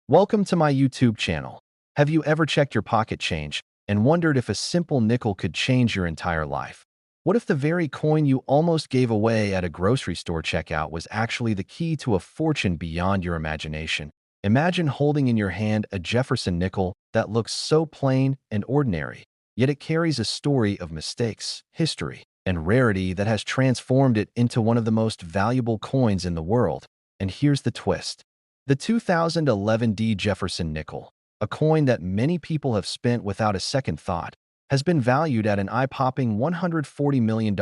Welcome to my YouTube channel. Have you ever checked your pocket change and wondered if a simple nickel could change your entire life? What if the very coin you almost gave away at a grocery store checkout was actually the key to a fortune beyond your imagination? Imagine holding in your hand a Jefferson nickel that looks so plain and ordinary, yet it carries a story of mistakes, history, and rarity that has transformed it into one of the most valuable coins in the world. And here's the twist. The 2011 D. Jefferson nickel, a coin that many people have spent without a second thought, has been valued at an eye-popping $140 million.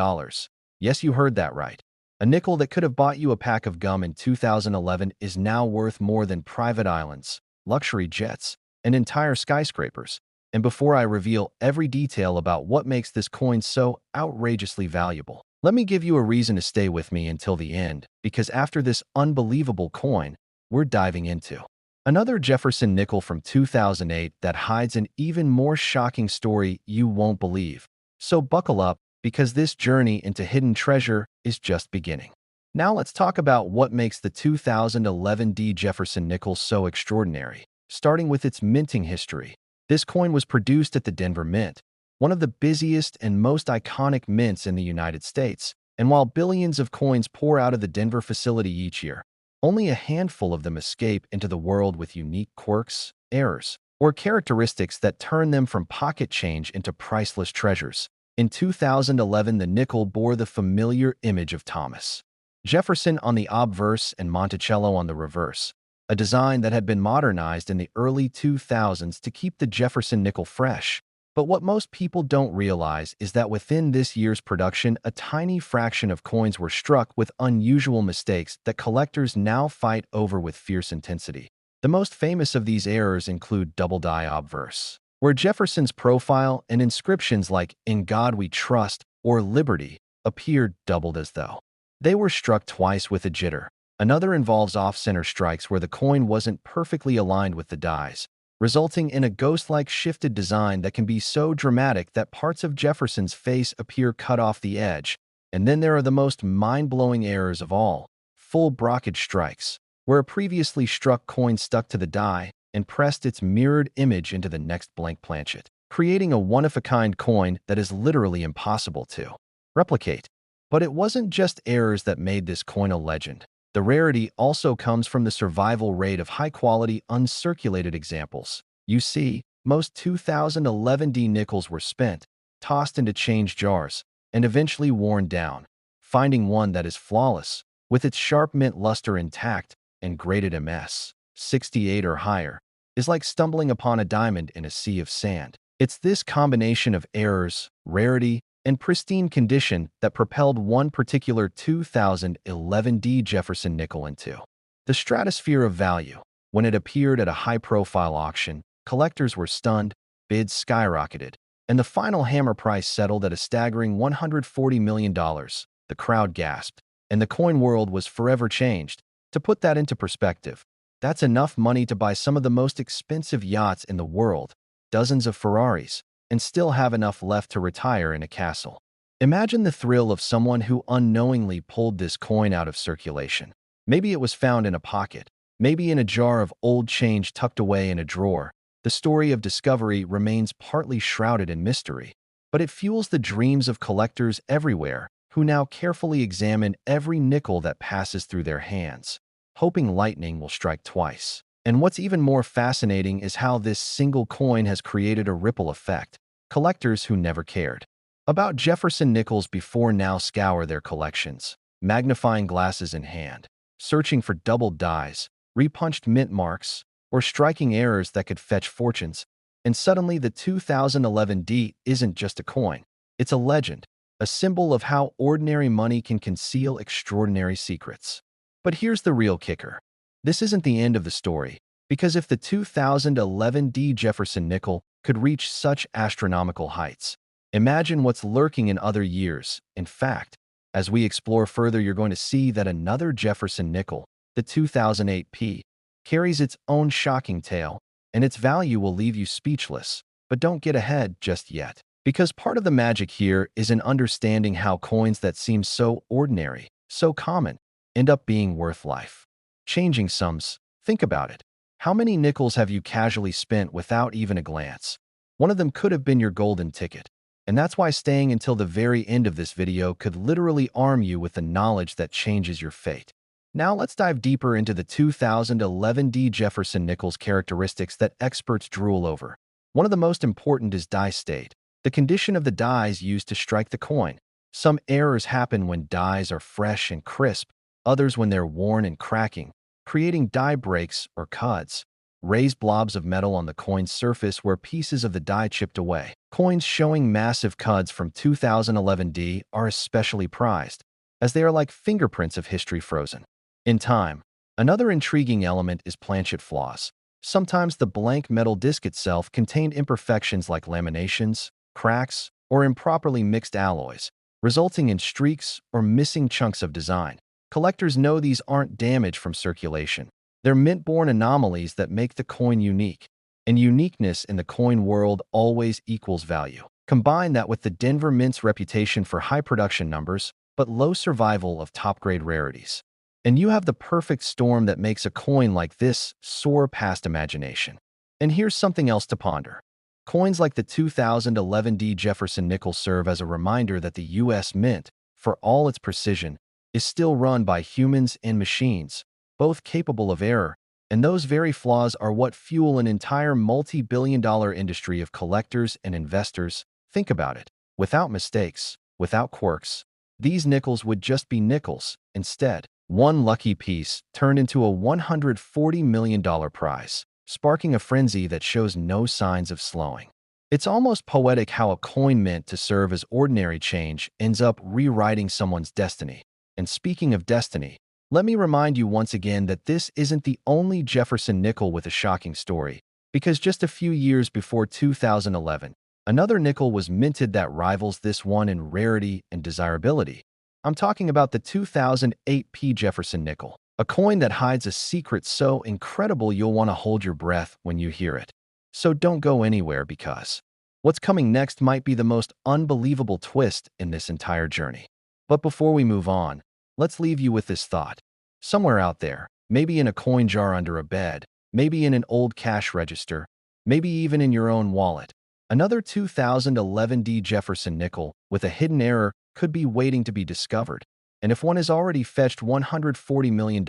Yes, you heard that right. A nickel that could have bought you a pack of gum in 2011 is now worth more than private islands, luxury jets, and entire skyscrapers. And before I reveal every detail about what makes this coin so outrageously valuable, let me give you a reason to stay with me until the end, because after this unbelievable coin, we're diving into another Jefferson nickel from 2008 that hides an even more shocking story you won't believe. So buckle up, because this journey into hidden treasure is just beginning. Now let's talk about what makes the 2011 D. Jefferson nickel so extraordinary, starting with its minting history. This coin was produced at the Denver Mint, one of the busiest and most iconic mints in the United States. And while billions of coins pour out of the Denver facility each year, only a handful of them escape into the world with unique quirks, errors, or characteristics that turn them from pocket change into priceless treasures. In 2011, the nickel bore the familiar image of Thomas Jefferson on the obverse and Monticello on the reverse, a design that had been modernized in the early 2000s to keep the Jefferson nickel fresh. But what most people don't realize is that within this year's production, a tiny fraction of coins were struck with unusual mistakes that collectors now fight over with fierce intensity. The most famous of these errors include double die obverse, where Jefferson's profile and inscriptions like "In God We Trust" or "Liberty" appeared doubled as though they were struck twice with a jitter. Another involves off-center strikes where the coin wasn't perfectly aligned with the dies, resulting in a ghost-like shifted design that can be so dramatic that parts of Jefferson's face appear cut off the edge. And then there are the most mind-blowing errors of all, full blockage strikes, where a previously struck coin stuck to the die and pressed its mirrored image into the next blank planchet, creating a one-of-a-kind coin that is literally impossible to replicate. But it wasn't just errors that made this coin a legend. The rarity also comes from the survival rate of high-quality, uncirculated examples. You see, most 2011 D nickels were spent, tossed into change jars, and eventually worn down. Finding one that is flawless, with its sharp mint luster intact and graded MS 68 or higher, is like stumbling upon a diamond in a sea of sand. It's this combination of errors, rarity, and pristine condition that propelled one particular 2011 D. Jefferson nickel into the stratosphere of value. When it appeared at a high-profile auction, collectors were stunned, bids skyrocketed, and the final hammer price settled at a staggering $140 million. The crowd gasped, and the coin world was forever changed. To put that into perspective, that's enough money to buy some of the most expensive yachts in the world, dozens of Ferraris, and still have enough left to retire in a castle. Imagine the thrill of someone who unknowingly pulled this coin out of circulation. Maybe it was found in a pocket, maybe in a jar of old change tucked away in a drawer. The story of discovery remains partly shrouded in mystery, but it fuels the dreams of collectors everywhere who now carefully examine every nickel that passes through their hands, hoping lightning will strike twice. And what's even more fascinating is how this single coin has created a ripple effect. Collectors who never cared about Jefferson nickels before now scour their collections, magnifying glasses in hand, searching for doubled dies, repunched mint marks, or striking errors that could fetch fortunes. And suddenly the 2011 D isn't just a coin, it's a legend, a symbol of how ordinary money can conceal extraordinary secrets. But here's the real kicker. This isn't the end of the story, because if the 2011 D. Jefferson nickel could reach such astronomical heights, imagine what's lurking in other years. In fact, as we explore further, you're going to see that another Jefferson nickel, the 2008 P, carries its own shocking tale, and its value will leave you speechless. But don't get ahead just yet, because part of the magic here is in understanding how coins that seem so ordinary, so common, end up being worth life changing sums. Think about it. How many nickels have you casually spent without even a glance? One of them could have been your golden ticket. And that's why staying until the very end of this video could literally arm you with the knowledge that changes your fate. Now let's dive deeper into the 2011 D. Jefferson Nichols characteristics that experts drool over. One of the most important is die state, the condition of the dies used to strike the coin. Some errors happen when dies are fresh and crisp, others when they're worn and cracking, creating die breaks or cuds. Raised blobs of metal on the coin's surface where pieces of the die chipped away. Coins showing massive cuds from 2011 D are especially prized, as they are like fingerprints of history frozen in time. Another intriguing element is planchet flaws. Sometimes the blank metal disc itself contained imperfections like laminations, cracks, or improperly mixed alloys, resulting in streaks or missing chunks of design. Collectors know these aren't damage from circulation. They're mint-born anomalies that make the coin unique. And uniqueness in the coin world always equals value. Combine that with the Denver Mint's reputation for high production numbers, but low survival of top-grade rarities. And you have the perfect storm that makes a coin like this soar past imagination. And here's something else to ponder. Coins like the 2011 D. Jefferson nickel serve as a reminder that the U.S. Mint, for all its precision, is still run by humans and machines, both capable of error, and those very flaws are what fuel an entire multi-billion-dollar industry of collectors and investors. Think about it. Without mistakes, without quirks, these nickels would just be nickels. Instead, one lucky piece turned into a $140 million prize, sparking a frenzy that shows no signs of slowing. It's almost poetic how a coin meant to serve as ordinary change ends up rewriting someone's destiny. And speaking of destiny, let me remind you once again that this isn't the only Jefferson nickel with a shocking story, because just a few years before 2011, another nickel was minted that rivals this one in rarity and desirability. I'm talking about the 2008 P. Jefferson nickel, a coin that hides a secret so incredible you'll want to hold your breath when you hear it. So don't go anywhere because what's coming next might be the most unbelievable twist in this entire journey. But before we move on, let's leave you with this thought. Somewhere out there, maybe in a coin jar under a bed, maybe in an old cash register, maybe even in your own wallet, another 2011 D. Jefferson nickel with a hidden error could be waiting to be discovered. And if one has already fetched $140 million,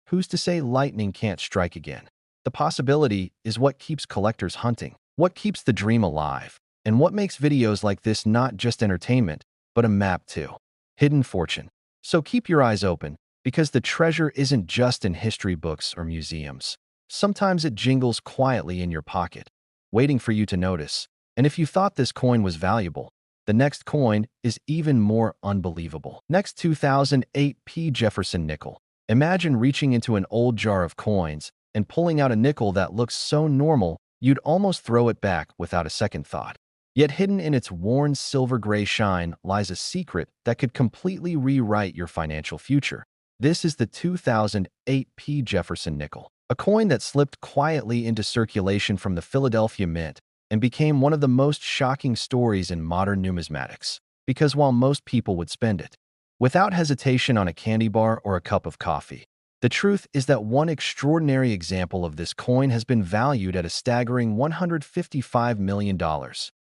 who's to say lightning can't strike again? The possibility is what keeps collectors hunting, what keeps the dream alive, and what makes videos like this not just entertainment, but a map too. Hidden fortune. So keep your eyes open, because the treasure isn't just in history books or museums. Sometimes it jingles quietly in your pocket, waiting for you to notice. And if you thought this coin was valuable, the next coin is even more unbelievable. Next, 2008 P. Jefferson nickel. Imagine reaching into an old jar of coins and pulling out a nickel that looks so normal you'd almost throw it back without a second thought. Yet hidden in its worn silver-gray shine lies a secret that could completely rewrite your financial future. This is the 2008 P. Jefferson nickel, a coin that slipped quietly into circulation from the Philadelphia Mint and became one of the most shocking stories in modern numismatics. Because while most people would spend it without hesitation on a candy bar or a cup of coffee, the truth is that one extraordinary example of this coin has been valued at a staggering $155 million.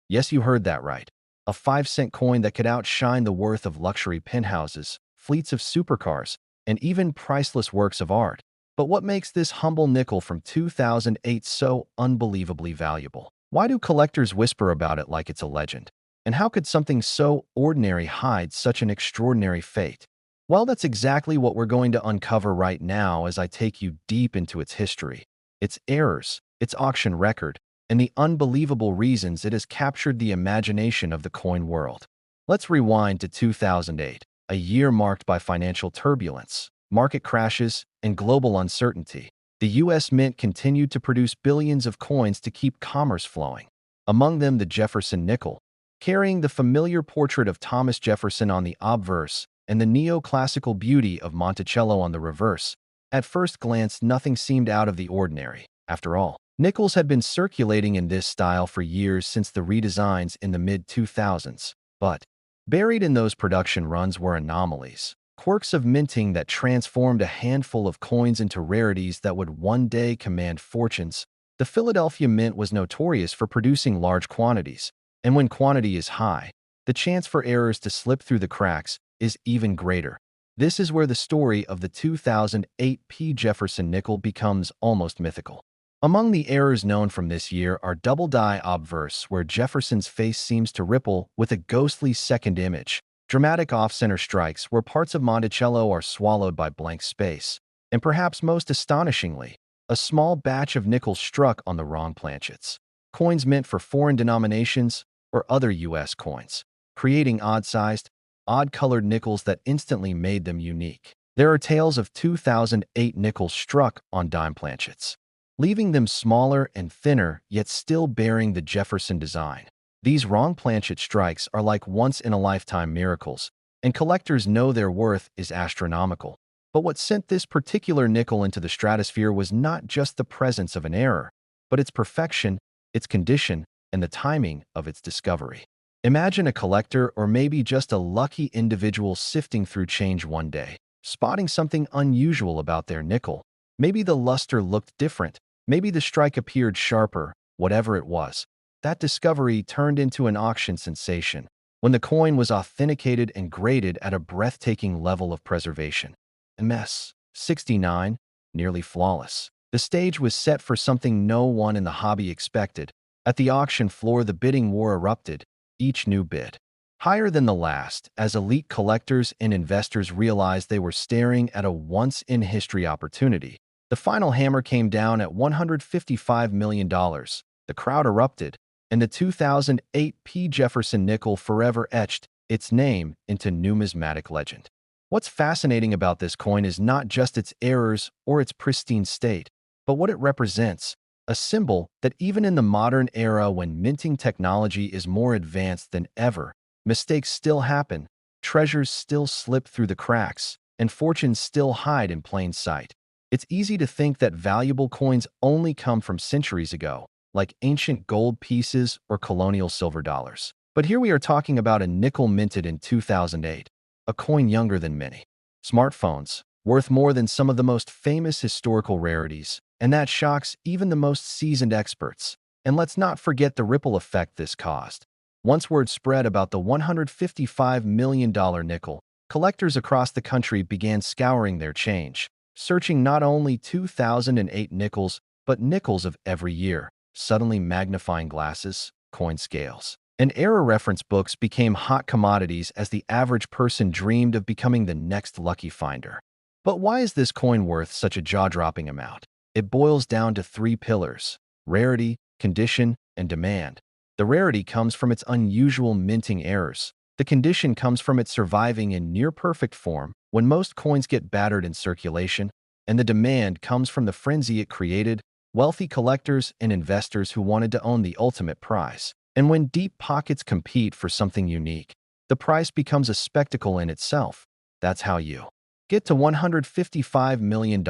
Yes, you heard that right. A 5-cent coin that could outshine the worth of luxury penthouses, fleets of supercars, and even priceless works of art. But what makes this humble nickel from 2008 so unbelievably valuable? Why do collectors whisper about it like it's a legend? And how could something so ordinary hide such an extraordinary fate? Well, that's exactly what we're going to uncover right now as I take you deep into its history, its errors, its auction record, and the unbelievable reasons it has captured the imagination of the coin world. Let's rewind to 2008, a year marked by financial turbulence, market crashes, and global uncertainty. The U.S. Mint continued to produce billions of coins to keep commerce flowing. Among them, the Jefferson nickel, carrying the familiar portrait of Thomas Jefferson on the obverse and the neoclassical beauty of Monticello on the reverse. At first glance, nothing seemed out of the ordinary. After all, nickels had been circulating in this style for years since the redesigns in the mid-2000s. But buried in those production runs were anomalies, quirks of minting that transformed a handful of coins into rarities that would one day command fortunes. The Philadelphia Mint was notorious for producing large quantities, and when quantity is high, the chance for errors to slip through the cracks is even greater. This is where the story of the 2008 P. Jefferson nickel becomes almost mythical. Among the errors known from this year are double die obverse, where Jefferson's face seems to ripple with a ghostly second image, dramatic off-center strikes where parts of Monticello are swallowed by blank space, and perhaps most astonishingly, a small batch of nickels struck on the wrong planchets. Coins meant for foreign denominations or other U.S. coins, creating odd-sized, odd-colored nickels that instantly made them unique. There are tales of 2008 nickels struck on dime planchets, leaving them smaller and thinner yet still bearing the Jefferson design. These wrong planchet strikes are like once-in-a-lifetime miracles, and collectors know their worth is astronomical. But what sent this particular nickel into the stratosphere was not just the presence of an error, but its perfection, its condition, and the timing of its discovery. Imagine a collector or maybe just a lucky individual sifting through change one day, spotting something unusual about their nickel. Maybe the luster looked different, maybe the strike appeared sharper, whatever it was. That discovery turned into an auction sensation when the coin was authenticated and graded at a breathtaking level of preservation. MS 69, nearly flawless. The stage was set for something no one in the hobby expected. At the auction floor, the bidding war erupted, each new bid higher than the last, as elite collectors and investors realized they were staring at a once-in-history opportunity. The final hammer came down at $155 million. The crowd erupted, and the 2008 P. Jefferson nickel forever etched its name into numismatic legend. What's fascinating about this coin is not just its errors or its pristine state, but what it represents, a symbol that even in the modern era when minting technology is more advanced than ever, mistakes still happen, treasures still slip through the cracks, and fortunes still hide in plain sight. It's easy to think that valuable coins only come from centuries ago, like ancient gold pieces or colonial silver dollars. But here we are talking about a nickel minted in 2008, a coin younger than many smartphones, worth more than some of the most famous historical rarities, and that shocks even the most seasoned experts. And let's not forget the ripple effect this caused. Once word spread about the $155 million nickel, collectors across the country began scouring their change, searching not only 2008 nickels, but nickels of every year, suddenly magnifying glasses, coin scales, and era reference books became hot commodities as the average person dreamed of becoming the next lucky finder. But why is this coin worth such a jaw-dropping amount? It boils down to three pillars: rarity, condition, and demand. The rarity comes from its unusual minting errors. The condition comes from it surviving in near-perfect form when most coins get battered in circulation, and the demand comes from the frenzy it created, wealthy collectors and investors who wanted to own the ultimate prize. And when deep pockets compete for something unique, the price becomes a spectacle in itself. That's how you get to $155 million,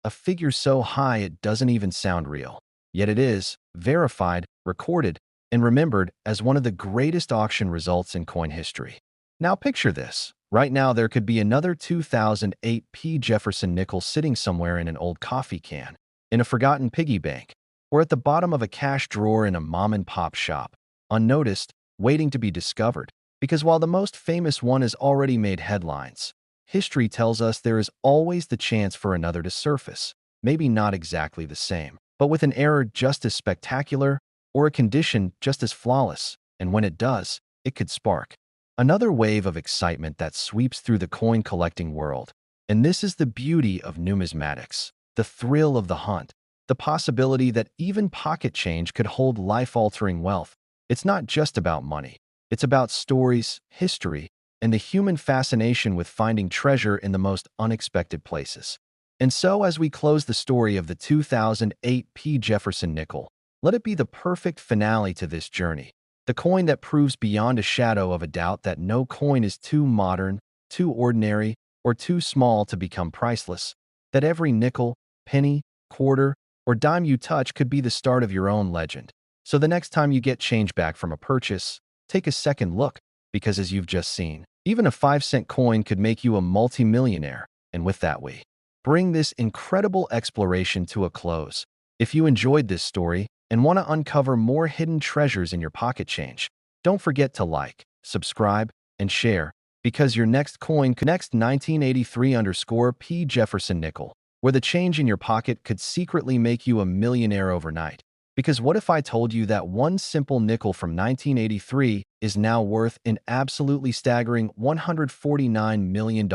a figure so high it doesn't even sound real. Yet it is, verified, recorded, and remembered as one of the greatest auction results in coin history. Now picture this. Right now there could be another 2008 P. Jefferson nickel sitting somewhere in an old coffee can, in a forgotten piggy bank, or at the bottom of a cash drawer in a mom-and-pop shop, unnoticed, waiting to be discovered. Because while the most famous one has already made headlines, history tells us there is always the chance for another to surface, maybe not exactly the same, but with an error just as spectacular or a condition just as flawless, and when it does, it could spark another wave of excitement that sweeps through the coin collecting world. And this is the beauty of numismatics, the thrill of the hunt, the possibility that even pocket change could hold life-altering wealth. It's not just about money. It's about stories, history, and the human fascination with finding treasure in the most unexpected places. And so, as we close the story of the 2008 P. Jefferson nickel, let it be the perfect finale to this journey. The coin that proves beyond a shadow of a doubt that no coin is too modern, too ordinary, or too small to become priceless. That every nickel, penny, quarter, or dime you touch could be the start of your own legend. So the next time you get change back from a purchase, take a second look, because as you've just seen, Even a 5-cent coin could make you a multimillionaire, and with that we bring this incredible exploration to a close. If you enjoyed this story and want to uncover more hidden treasures in your pocket change, don't forget to like, subscribe, and share, because your next coin could next 1983 underscore P. Jefferson nickel, where the change in your pocket could secretly make you a millionaire overnight. Because what if I told you that one simple nickel from 1983 is now worth an absolutely staggering $149 million,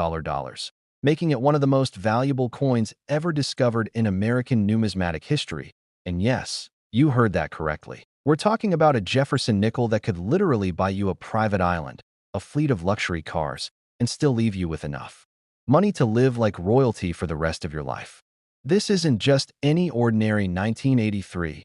making it one of the most valuable coins ever discovered in American numismatic history? And yes, you heard that correctly. We're talking about a Jefferson nickel that could literally buy you a private island, a fleet of luxury cars, and still leave you with enough money to live like royalty for the rest of your life. This isn't just any ordinary 1983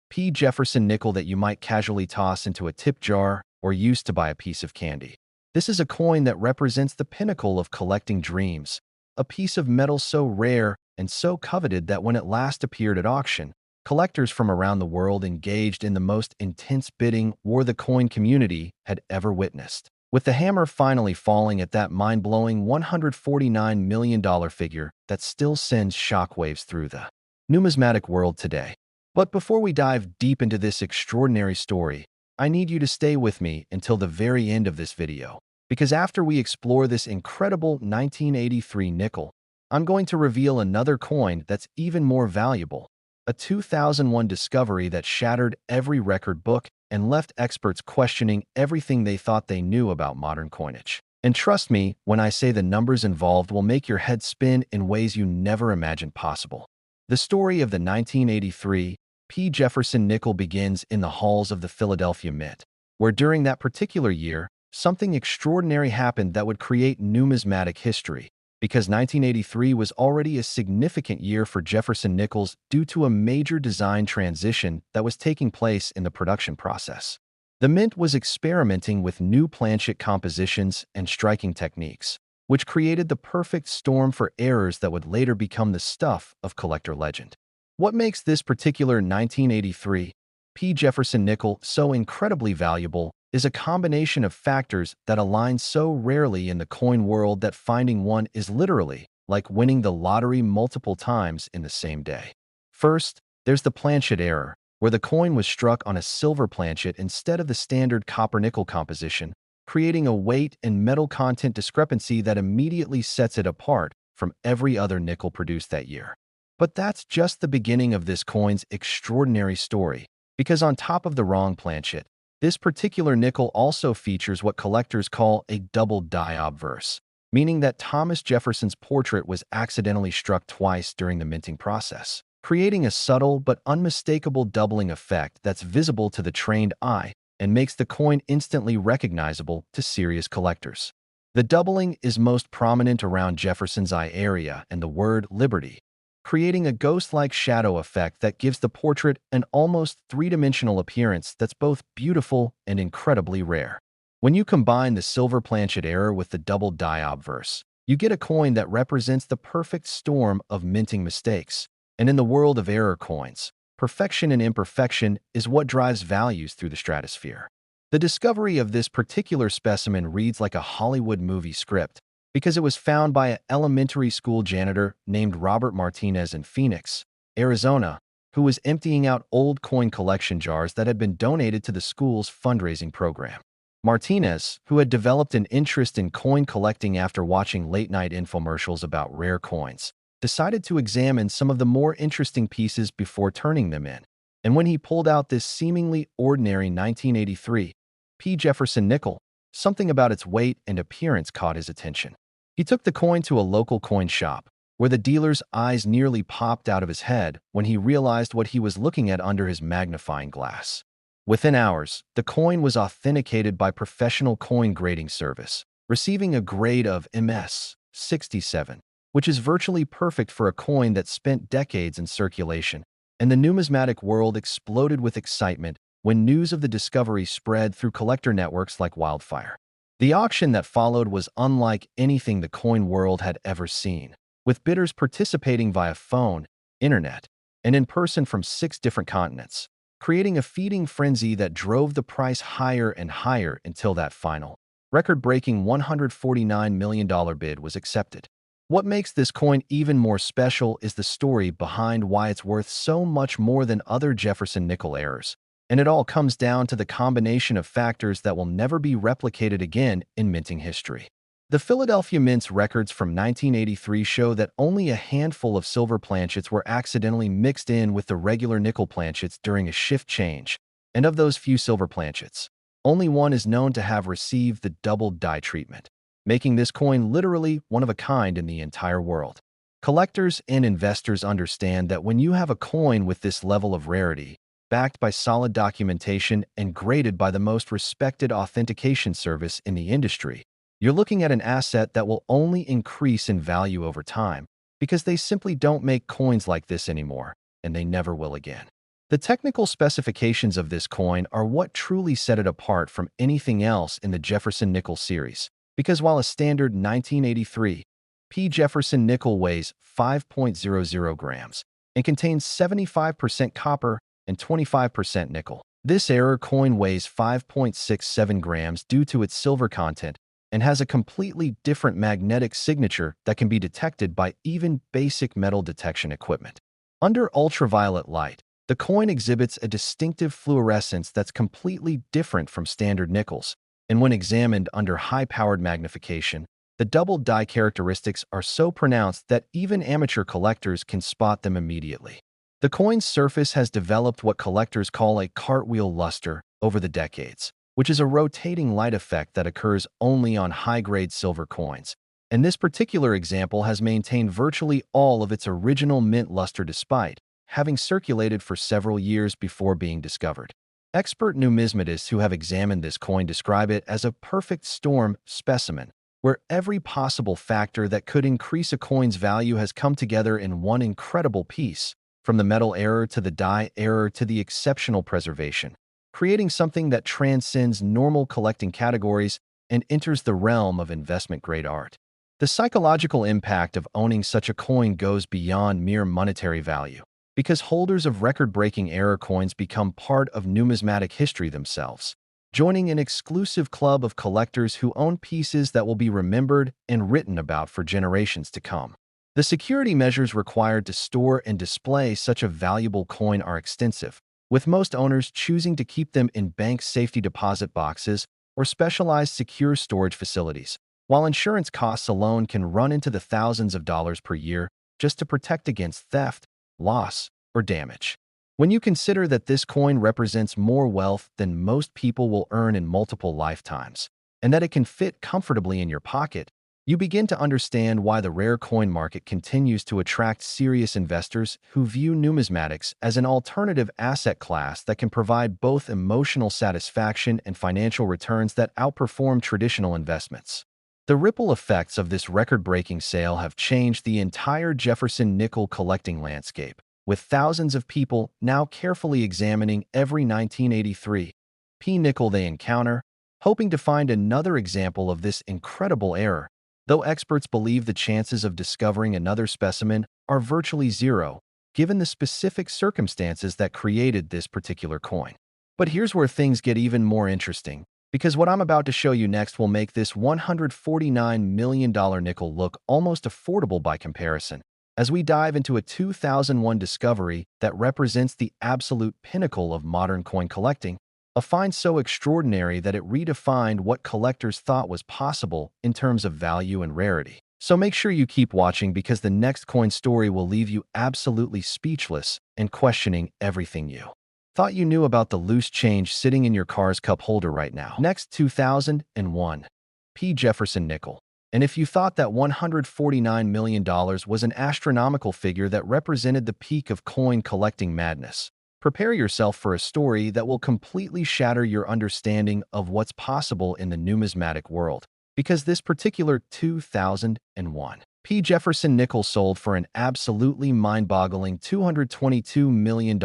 P. Jefferson nickel that you might casually toss into a tip jar or use to buy a piece of candy. This is a coin that represents the pinnacle of collecting dreams, a piece of metal so rare and so coveted that when it last appeared at auction, collectors from around the world engaged in the most intense bidding war the coin community had ever witnessed. With the hammer finally falling at that mind-blowing $149 million figure that still sends shockwaves through the numismatic world today. But before we dive deep into this extraordinary story, I need you to stay with me until the very end of this video, because after we explore this incredible 1983 nickel, I'm going to reveal another coin that's even more valuable, a 2001 discovery that shattered every record book and left experts questioning everything they thought they knew about modern coinage. And trust me when I say the numbers involved will make your head spin in ways you never imagined possible. The story of the 1983 P. Jefferson nickel begins in the halls of the Philadelphia Mint, where during that particular year, something extraordinary happened that would create numismatic history, because 1983 was already a significant year for Jefferson nickels due to a major design transition that was taking place in the production process. The Mint was experimenting with new planchet compositions and striking techniques, which created the perfect storm for errors that would later become the stuff of collector legend. What makes this particular 1983 P. Jefferson nickel so incredibly valuable is a combination of factors that align so rarely in the coin world that finding one is literally like winning the lottery multiple times in the same day. First, there's the planchet error, where the coin was struck on a silver planchet instead of the standard copper-nickel composition, creating a weight and metal content discrepancy that immediately sets it apart from every other nickel produced that year. But that's just the beginning of this coin's extraordinary story, because on top of the wrong planchet, this particular nickel also features what collectors call a double die obverse, meaning that Thomas Jefferson's portrait was accidentally struck twice during the minting process, creating a subtle but unmistakable doubling effect that's visible to the trained eye and makes the coin instantly recognizable to serious collectors. The doubling is most prominent around Jefferson's eye area and the word liberty, creating a ghost-like shadow effect that gives the portrait an almost three-dimensional appearance that's both beautiful and incredibly rare. When you combine the silver planchet error with the double die obverse, you get a coin that represents the perfect storm of minting mistakes. And in the world of error coins, perfection and imperfection is what drives values through the stratosphere. The discovery of this particular specimen reads like a Hollywood movie script, because it was found by an elementary school janitor named Robert Martinez in Phoenix, Arizona, who was emptying out old coin collection jars that had been donated to the school's fundraising program. Martinez, who had developed an interest in coin collecting after watching late-night infomercials about rare coins, decided to examine some of the more interesting pieces before turning them in. And when he pulled out this seemingly ordinary 1983 P. Jefferson nickel, something about its weight and appearance caught his attention. He took the coin to a local coin shop, where the dealer's eyes nearly popped out of his head when he realized what he was looking at under his magnifying glass. Within hours, the coin was authenticated by professional coin grading service, receiving a grade of MS 67, which is virtually perfect for a coin that spent decades in circulation, and the numismatic world exploded with excitement when news of the discovery spread through collector networks like wildfire. The auction that followed was unlike anything the coin world had ever seen, with bidders participating via phone, internet, and in person from 6 different continents, creating a feeding frenzy that drove the price higher and higher until that final record-breaking $149 million bid was accepted. What makes this coin even more special is the story behind why it's worth so much more than other Jefferson nickel errors. And it all comes down to the combination of factors that will never be replicated again in minting history. The Philadelphia Mint's records from 1983 show that only a handful of silver planchets were accidentally mixed in with the regular nickel planchets during a shift change, and of those few silver planchets, only one is known to have received the double die treatment, making this coin literally one of a kind in the entire world. Collectors and investors understand that when you have a coin with this level of rarity, backed by solid documentation and graded by the most respected authentication service in the industry, you're looking at an asset that will only increase in value over time because they simply don't make coins like this anymore, and they never will again. The technical specifications of this coin are what truly set it apart from anything else in the Jefferson nickel series, because while a standard 1983 P Jefferson nickel weighs 5.00 grams and contains 75% copper and 25% nickel, this error coin weighs 5.67 grams due to its silver content and has a completely different magnetic signature that can be detected by even basic metal detection equipment. Under ultraviolet light, the coin exhibits a distinctive fluorescence that's completely different from standard nickels, and when examined under high-powered magnification, the double die characteristics are so pronounced that even amateur collectors can spot them immediately. The coin's surface has developed what collectors call a cartwheel luster over the decades, which is a rotating light effect that occurs only on high-grade silver coins, and this particular example has maintained virtually all of its original mint luster despite having circulated for several years before being discovered. Expert numismatists who have examined this coin describe it as a perfect storm specimen, where every possible factor that could increase a coin's value has come together in one incredible piece, from the metal error to the die error to the exceptional preservation, creating something that transcends normal collecting categories and enters the realm of investment-grade art. The psychological impact of owning such a coin goes beyond mere monetary value, because holders of record-breaking error coins become part of numismatic history themselves, joining an exclusive club of collectors who own pieces that will be remembered and written about for generations to come. The security measures required to store and display such a valuable coin are extensive, with most owners choosing to keep them in bank safety deposit boxes or specialized secure storage facilities, while insurance costs alone can run into the thousands of dollars per year just to protect against theft, loss, or damage. When you consider that this coin represents more wealth than most people will earn in multiple lifetimes, and that it can fit comfortably in your pocket, you begin to understand why the rare coin market continues to attract serious investors who view numismatics as an alternative asset class that can provide both emotional satisfaction and financial returns that outperform traditional investments. The ripple effects of this record-breaking sale have changed the entire Jefferson nickel collecting landscape, with thousands of people now carefully examining every 1983 P nickel they encounter, hoping to find another example of this incredible error, though experts believe the chances of discovering another specimen are virtually zero, given the specific circumstances that created this particular coin. But here's where things get even more interesting, because what I'm about to show you next will make this $149 million nickel look almost affordable by comparison, as we dive into a 2001 discovery that represents the absolute pinnacle of modern coin collecting, a find so extraordinary that it redefined what collectors thought was possible in terms of value and rarity. So make sure you keep watching, because the next coin story will leave you absolutely speechless and questioning everything you thought you knew about the loose change sitting in your car's cup holder right now. Next, 2001 P Jefferson nickel. And if you thought that $149 million was an astronomical figure that represented the peak of coin collecting madness, prepare yourself for a story that will completely shatter your understanding of what's possible in the numismatic world, because this particular 2001 P Jefferson nickel sold for an absolutely mind-boggling $222 million,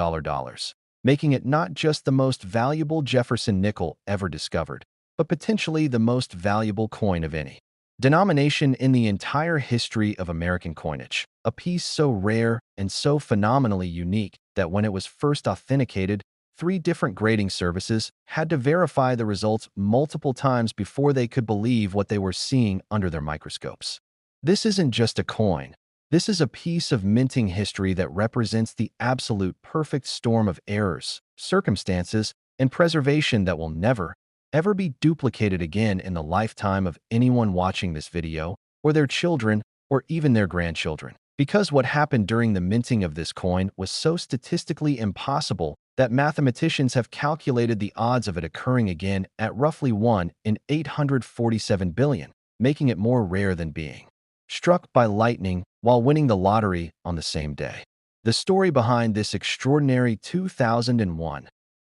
making it not just the most valuable Jefferson nickel ever discovered, but potentially the most valuable coin of any denomination in the entire history of American coinage. A piece so rare and so phenomenally unique that when it was first authenticated, 3 different grading services had to verify the results multiple times before they could believe what they were seeing under their microscopes. This isn't just a coin. This is a piece of minting history that represents the absolute perfect storm of errors, circumstances, and preservation that will never, ever be duplicated again in the lifetime of anyone watching this video, or their children, or even their grandchildren. Because what happened during the minting of this coin was so statistically impossible that mathematicians have calculated the odds of it occurring again at roughly 1 in 847 billion, making it more rare than being struck by lightning while winning the lottery on the same day. The story behind this extraordinary 2001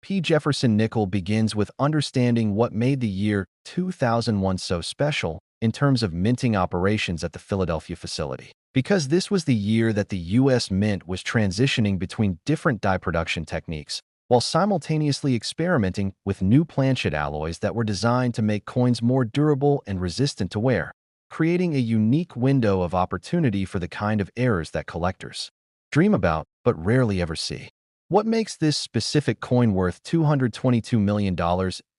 P. Jefferson nickel begins with understanding what made the year 2001 so special in terms of minting operations at the Philadelphia facility. Because this was the year that the U.S. Mint was transitioning between different die production techniques, while simultaneously experimenting with new planchet alloys that were designed to make coins more durable and resistant to wear, creating a unique window of opportunity for the kind of errors that collectors dream about but rarely ever see. What makes this specific coin worth $222 million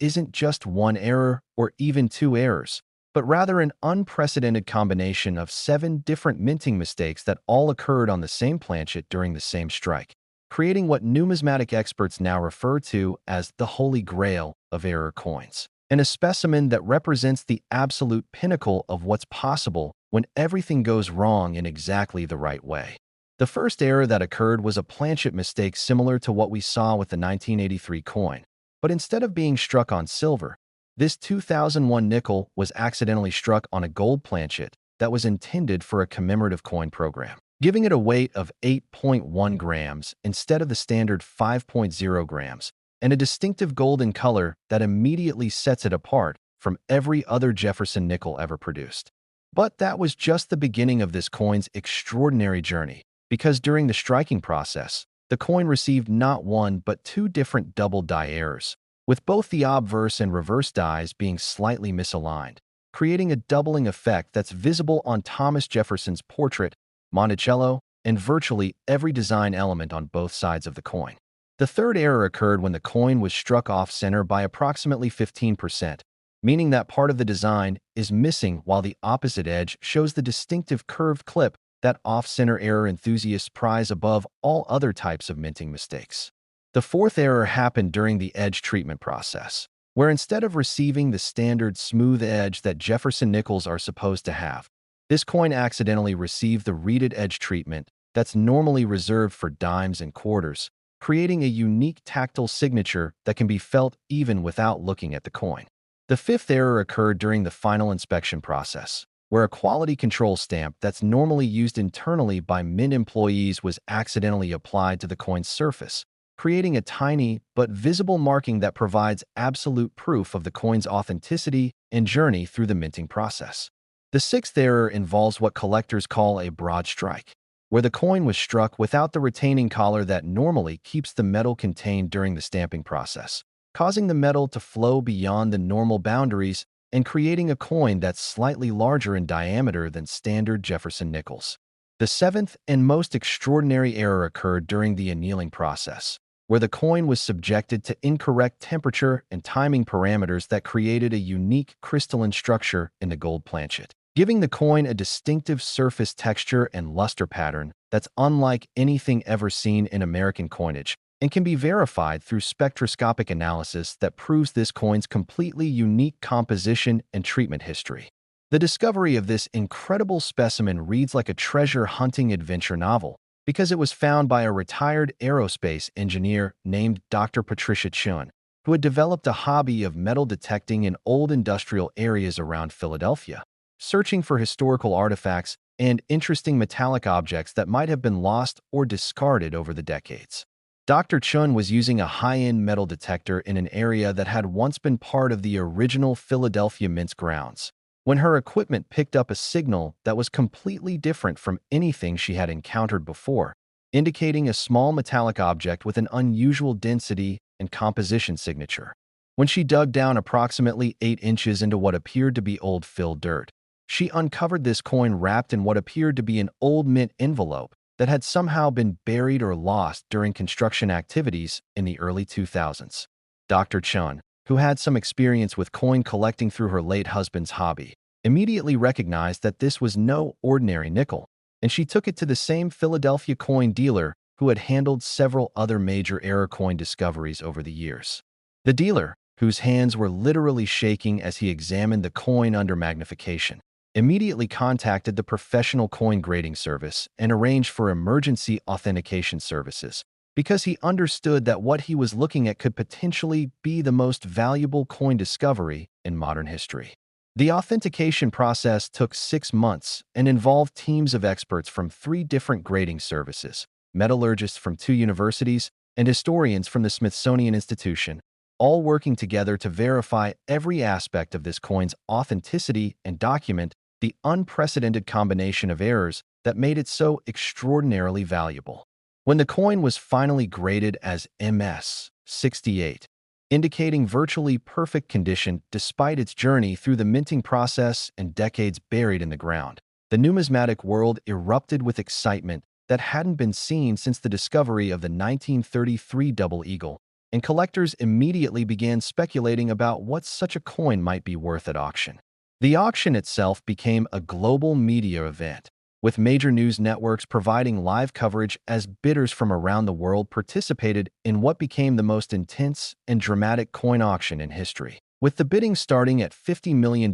isn't just one error or even 2 errors, but rather an unprecedented combination of 7 different minting mistakes that all occurred on the same planchet during the same strike, creating what numismatic experts now refer to as the holy grail of error coins, and a specimen that represents the absolute pinnacle of what's possible when everything goes wrong in exactly the right way. The first error that occurred was a planchet mistake similar to what we saw with the 1983 coin, but instead of being struck on silver, this 2001 nickel was accidentally struck on a gold planchet that was intended for a commemorative coin program, giving it a weight of 8.1 grams instead of the standard 5.0 grams, and a distinctive golden color that immediately sets it apart from every other Jefferson nickel ever produced. But that was just the beginning of this coin's extraordinary journey, because during the striking process, the coin received not 1 but 2 different double die errors, with both the obverse and reverse dies being slightly misaligned, creating a doubling effect that's visible on Thomas Jefferson's portrait, Monticello, and virtually every design element on both sides of the coin. The third error occurred when the coin was struck off-center by approximately 15%, meaning that part of the design is missing while the opposite edge shows the distinctive curved clip that off-center error enthusiasts prize above all other types of minting mistakes. The fourth error happened during the edge treatment process, where instead of receiving the standard smooth edge that Jefferson nickels are supposed to have, this coin accidentally received the reeded edge treatment that's normally reserved for dimes and quarters, creating a unique tactile signature that can be felt even without looking at the coin. The fifth error occurred during the final inspection process, where a quality control stamp that's normally used internally by Mint employees was accidentally applied to the coin's surface, creating a tiny but visible marking that provides absolute proof of the coin's authenticity and journey through the minting process. The sixth error involves what collectors call a broad strike, where the coin was struck without the retaining collar that normally keeps the metal contained during the stamping process, causing the metal to flow beyond the normal boundaries and creating a coin that's slightly larger in diameter than standard Jefferson nickels. The seventh and most extraordinary error occurred during the annealing process, where the coin was subjected to incorrect temperature and timing parameters that created a unique crystalline structure in the gold planchet, giving the coin a distinctive surface texture and luster pattern that's unlike anything ever seen in American coinage, and can be verified through spectroscopic analysis that proves this coin's completely unique composition and treatment history. The discovery of this incredible specimen reads like a treasure-hunting adventure novel because it was found by a retired aerospace engineer named Dr. Patricia Chun, who had developed a hobby of metal detecting in old industrial areas around Philadelphia, searching for historical artifacts and interesting metallic objects that might have been lost or discarded over the decades. Dr. Chun was using a high-end metal detector in an area that had once been part of the original Philadelphia Mint's grounds, when her equipment picked up a signal that was completely different from anything she had encountered before, indicating a small metallic object with an unusual density and composition signature. When she dug down approximately 8 inches into what appeared to be old fill dirt, she uncovered this coin wrapped in what appeared to be an old mint envelope that had somehow been buried or lost during construction activities in the early 2000s. Dr. Chun, who had some experience with coin collecting through her late husband's hobby, immediately recognized that this was no ordinary nickel, and she took it to the same Philadelphia coin dealer who had handled several other major error coin discoveries over the years. The dealer, whose hands were literally shaking as he examined the coin under magnification, immediately contacted the professional coin grading service and arranged for emergency authentication services because he understood that what he was looking at could potentially be the most valuable coin discovery in modern history. The authentication process took 6 months and involved teams of experts from 3 different grading services, metallurgists from 2 universities, and historians from the Smithsonian Institution, all working together to verify every aspect of this coin's authenticity and document the unprecedented combination of errors that made it so extraordinarily valuable. When the coin was finally graded as MS-68, indicating virtually perfect condition despite its journey through the minting process and decades buried in the ground, the numismatic world erupted with excitement that hadn't been seen since the discovery of the 1933 double eagle, and collectors immediately began speculating about what such a coin might be worth at auction. The auction itself became a global media event, with major news networks providing live coverage as bidders from around the world participated in what became the most intense and dramatic coin auction in history, with the bidding starting at $50 million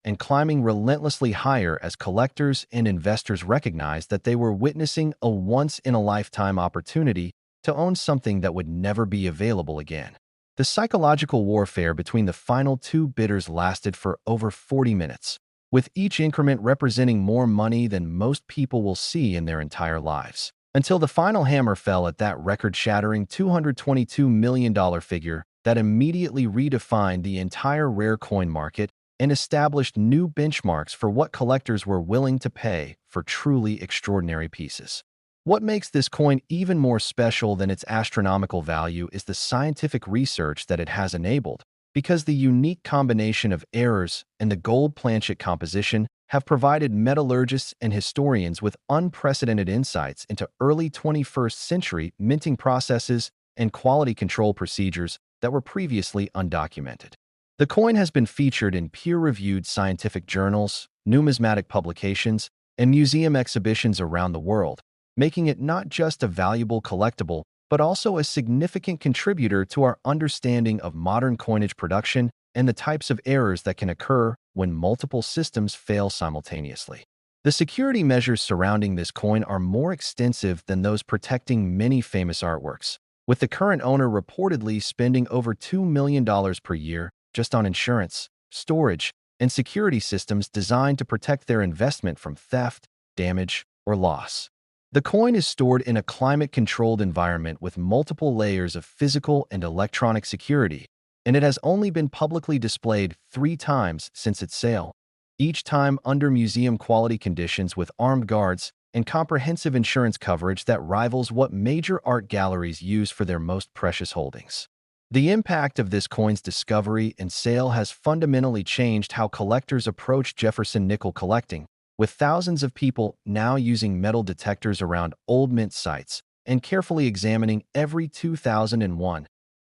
and climbing relentlessly higher as collectors and investors recognized that they were witnessing a once-in-a-lifetime opportunity to own something that would never be available again. The psychological warfare between the final 2 bidders lasted for over 40 minutes, with each increment representing more money than most people will see in their entire lives, until the final hammer fell at that record-shattering $222 million figure that immediately redefined the entire rare coin market and established new benchmarks for what collectors were willing to pay for truly extraordinary pieces. What makes this coin even more special than its astronomical value is the scientific research that it has enabled, because the unique combination of errors and the gold planchet composition have provided metallurgists and historians with unprecedented insights into early 21st century minting processes and quality control procedures that were previously undocumented. The coin has been featured in peer-reviewed scientific journals, numismatic publications, and museum exhibitions around the world, making it not just a valuable collectible, but also a significant contributor to our understanding of modern coinage production and the types of errors that can occur when multiple systems fail simultaneously. The security measures surrounding this coin are more extensive than those protecting many famous artworks, with the current owner reportedly spending over $2 million per year just on insurance, storage, and security systems designed to protect their investment from theft, damage, or loss. The coin is stored in a climate-controlled environment with multiple layers of physical and electronic security, and it has only been publicly displayed 3 times since its sale, each time under museum-quality conditions with armed guards and comprehensive insurance coverage that rivals what major art galleries use for their most precious holdings. The impact of this coin's discovery and sale has fundamentally changed how collectors approach Jefferson nickel collecting, with thousands of people now using metal detectors around old mint sites and carefully examining every 2001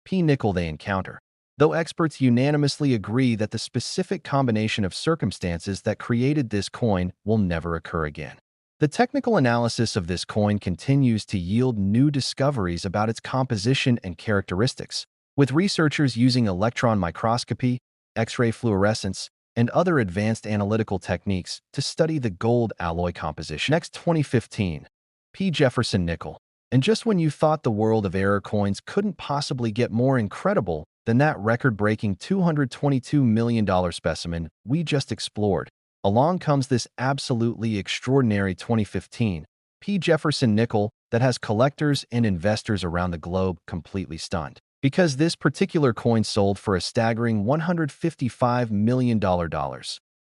P nickel they encounter, though experts unanimously agree that the specific combination of circumstances that created this coin will never occur again. The technical analysis of this coin continues to yield new discoveries about its composition and characteristics, with researchers using electron microscopy, X-ray fluorescence, and other advanced analytical techniques to study the gold alloy composition. Next, 2015, P. Jefferson nickel. And just when you thought the world of error coins couldn't possibly get more incredible than that record-breaking $222 million specimen we just explored, along comes this absolutely extraordinary 2015 P. Jefferson nickel that has collectors and investors around the globe completely stunned, because this particular coin sold for a staggering $155 million,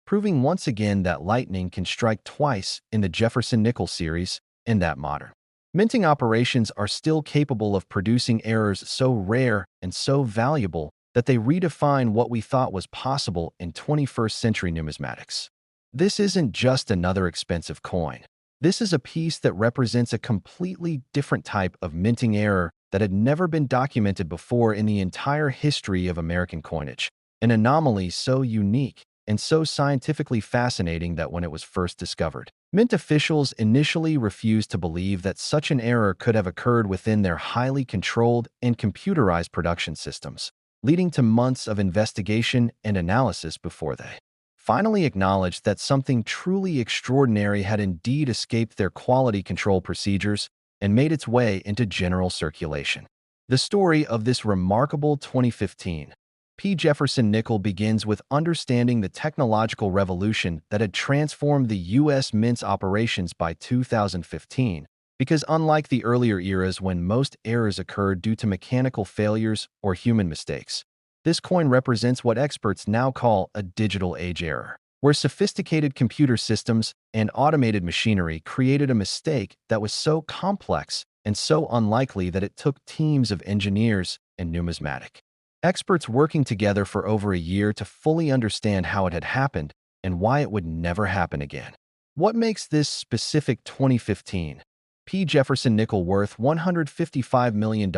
proving once again that lightning can strike twice in the Jefferson nickel series and that modern minting operations are still capable of producing errors so rare and so valuable that they redefine what we thought was possible in 21st century numismatics. This isn't just another expensive coin. This is a piece that represents a completely different type of minting error that had never been documented before in the entire history of American coinage, an anomaly so unique and so scientifically fascinating that when it was first discovered, Mint officials initially refused to believe that such an error could have occurred within their highly controlled and computerized production systems, leading to months of investigation and analysis before they finally acknowledged that something truly extraordinary had indeed escaped their quality control procedures and made its way into general circulation. The story of this remarkable 2015 P. Jefferson nickel begins with understanding the technological revolution that had transformed the U.S. Mint's operations by 2015, because unlike the earlier eras when most errors occurred due to mechanical failures or human mistakes, this coin represents what experts now call a digital age error, where sophisticated computer systems and automated machinery created a mistake that was so complex and so unlikely that it took teams of engineers and numismatic experts working together for over a year to fully understand how it had happened and why it would never happen again. What makes this specific 2015 P. Jefferson nickel worth $155 million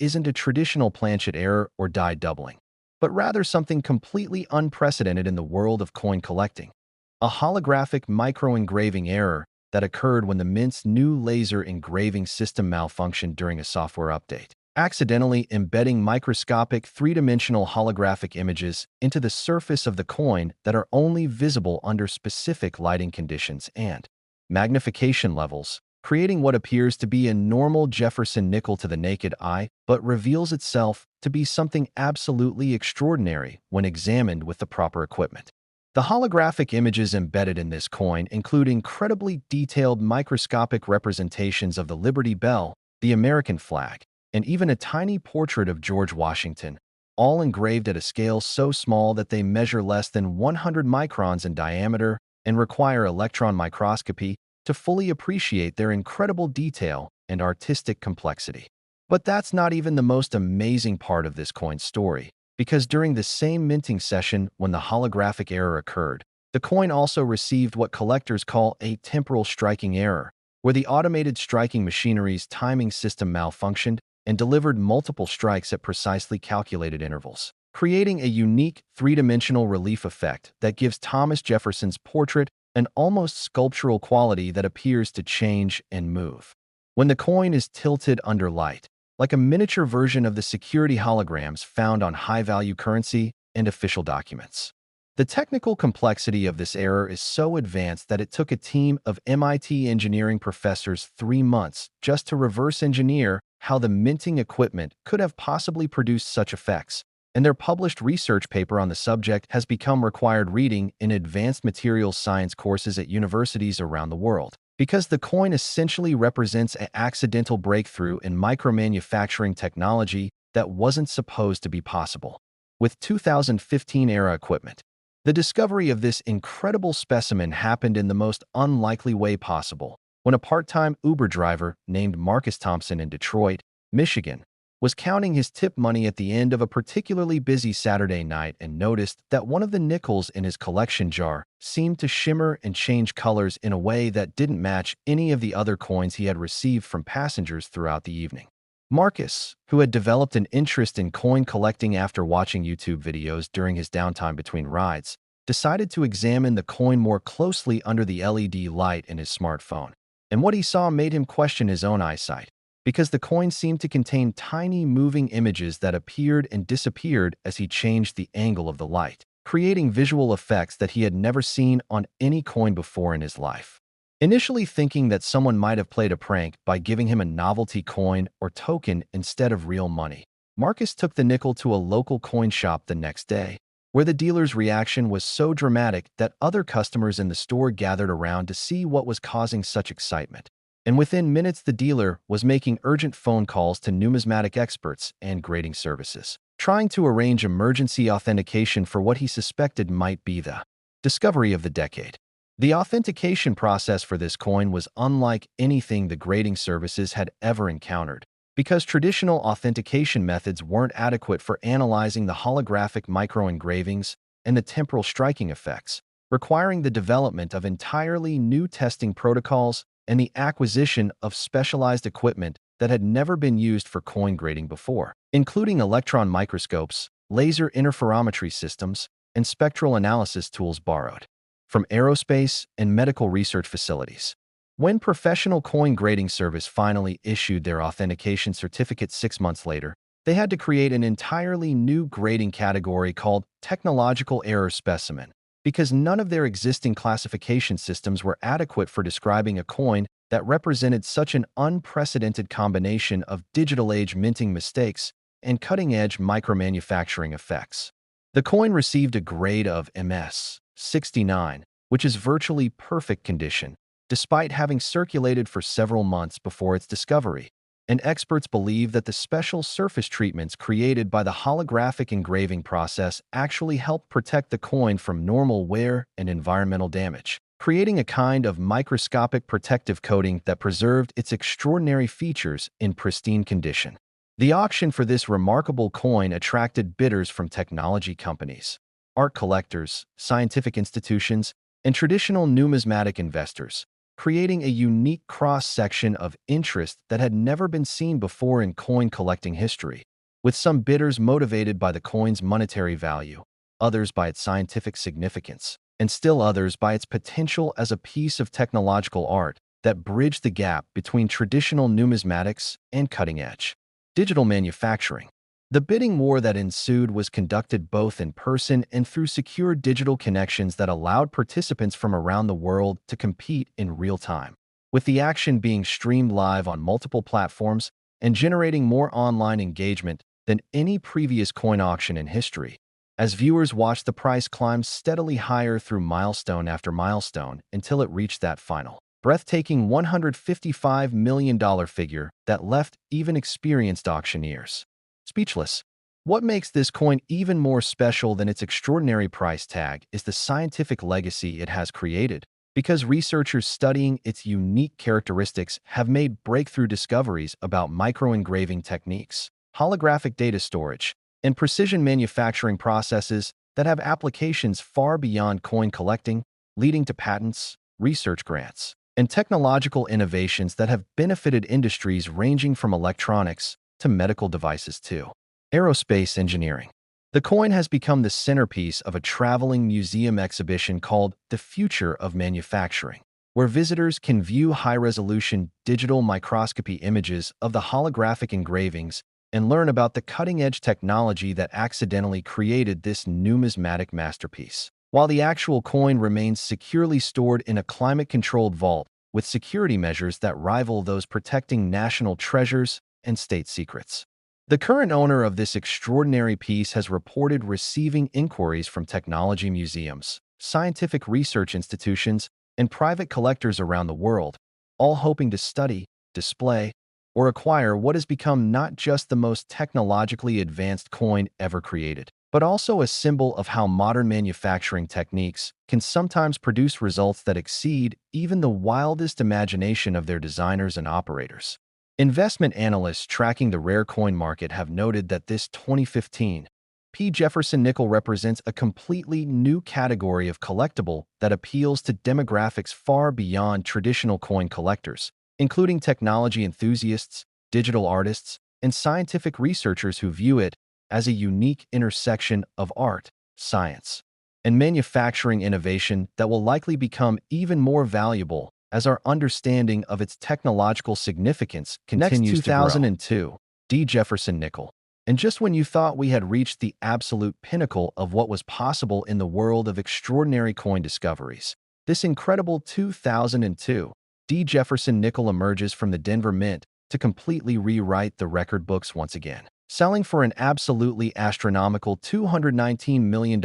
isn't a traditional planchet error or die doubling, but rather something completely unprecedented in the world of coin collecting: a holographic micro-engraving error that occurred when the Mint's new laser engraving system malfunctioned during a software update, accidentally embedding microscopic three-dimensional holographic images into the surface of the coin that are only visible under specific lighting conditions and magnification levels, creating what appears to be a normal Jefferson nickel to the naked eye, but reveals itself to be something absolutely extraordinary when examined with the proper equipment. The holographic images embedded in this coin include incredibly detailed microscopic representations of the Liberty Bell, the American flag, and even a tiny portrait of George Washington, all engraved at a scale so small that they measure less than 100 microns in diameter and require electron microscopy to fully appreciate their incredible detail and artistic complexity. But that's not even the most amazing part of this coin's story, because during the same minting session when the holographic error occurred, the coin also received what collectors call a temporal striking error, where the automated striking machinery's timing system malfunctioned and delivered multiple strikes at precisely calculated intervals, creating a unique three-dimensional relief effect that gives Thomas Jefferson's portrait an almost sculptural quality that appears to change and move when the coin is tilted under light, like a miniature version of the security holograms found on high-value currency and official documents. The technical complexity of this error is so advanced that it took a team of MIT engineering professors 3 months just to reverse engineer how the minting equipment could have possibly produced such effects, and their published research paper on the subject has become required reading in advanced materials science courses at universities around the world, because the coin essentially represents an accidental breakthrough in micromanufacturing technology that wasn't supposed to be possible. With 2015-era equipment, the discovery of this incredible specimen happened in the most unlikely way possible, when a part-time Uber driver named Marcus Thompson in Detroit, Michigan, was counting his tip money at the end of a particularly busy Saturday night and noticed that one of the nickels in his collection jar seemed to shimmer and change colors in a way that didn't match any of the other coins he had received from passengers throughout the evening. Marcus, who had developed an interest in coin collecting after watching YouTube videos during his downtime between rides, decided to examine the coin more closely under the LED light in his smartphone. And what he saw made him question his own eyesight, because the coin seemed to contain tiny moving images that appeared and disappeared as he changed the angle of the light, creating visual effects that he had never seen on any coin before in his life. Initially thinking that someone might have played a prank by giving him a novelty coin or token instead of real money, Marcus took the nickel to a local coin shop the next day, where the dealer's reaction was so dramatic that other customers in the store gathered around to see what was causing such excitement. And within minutes, the dealer was making urgent phone calls to numismatic experts and grading services, trying to arrange emergency authentication for what he suspected might be the discovery of the decade. The authentication process for this coin was unlike anything the grading services had ever encountered, because traditional authentication methods weren't adequate for analyzing the holographic micro-engravings and the temporal striking effects, requiring the development of entirely new testing protocols and the acquisition of specialized equipment that had never been used for coin grading before, including electron microscopes, laser interferometry systems, and spectral analysis tools borrowed from aerospace and medical research facilities. When Professional Coin Grading Service finally issued their authentication certificate 6 months later, they had to create an entirely new grading category called Technological Error Specimen, because none of their existing classification systems were adequate for describing a coin that represented such an unprecedented combination of digital-age minting mistakes and cutting-edge micromanufacturing effects. The coin received a grade of MS 69, which is virtually perfect condition, despite having circulated for several months before its discovery. And experts believe that the special surface treatments created by the holographic engraving process actually helped protect the coin from normal wear and environmental damage, creating a kind of microscopic protective coating that preserved its extraordinary features in pristine condition. The auction for this remarkable coin attracted bidders from technology companies, art collectors, scientific institutions, and traditional numismatic investors, creating a unique cross-section of interest that had never been seen before in coin collecting history, with some bidders motivated by the coin's monetary value, others by its scientific significance, and still others by its potential as a piece of technological art that bridged the gap between traditional numismatics and cutting-edge digital manufacturing. The bidding war that ensued was conducted both in person and through secure digital connections that allowed participants from around the world to compete in real time, with the action being streamed live on multiple platforms and generating more online engagement than any previous coin auction in history. As viewers watched the price climb steadily higher through milestone after milestone until it reached that final, breathtaking $155 million figure that left even experienced auctioneers speechless. What makes this coin even more special than its extraordinary price tag is the scientific legacy it has created, because researchers studying its unique characteristics have made breakthrough discoveries about microengraving techniques, holographic data storage, and precision manufacturing processes that have applications far beyond coin collecting, leading to patents, research grants, and technological innovations that have benefited industries ranging from electronics to medical devices too. Aerospace engineering. The coin has become the centerpiece of a traveling museum exhibition called The Future of Manufacturing, where visitors can view high-resolution digital microscopy images of the holographic engravings and learn about the cutting-edge technology that accidentally created this numismatic masterpiece, while the actual coin remains securely stored in a climate-controlled vault with security measures that rival those protecting national treasures and state secrets. The current owner of this extraordinary piece has reported receiving inquiries from technology museums, scientific research institutions, and private collectors around the world, all hoping to study, display, or acquire what has become not just the most technologically advanced coin ever created, but also a symbol of how modern manufacturing techniques can sometimes produce results that exceed even the wildest imagination of their designers and operators. Investment analysts tracking the rare coin market have noted that this 2015 P. Jefferson nickel represents a completely new category of collectible that appeals to demographics far beyond traditional coin collectors, including technology enthusiasts, digital artists, and scientific researchers who view it as a unique intersection of art, science, and manufacturing innovation that will likely become even more valuable as our understanding of its technological significance continues to grow. 2002, D. Jefferson nickel. And just when you thought we had reached the absolute pinnacle of what was possible in the world of extraordinary coin discoveries, this incredible 2002 D. Jefferson nickel emerges from the Denver Mint to completely rewrite the record books once again, selling for an absolutely astronomical $219 million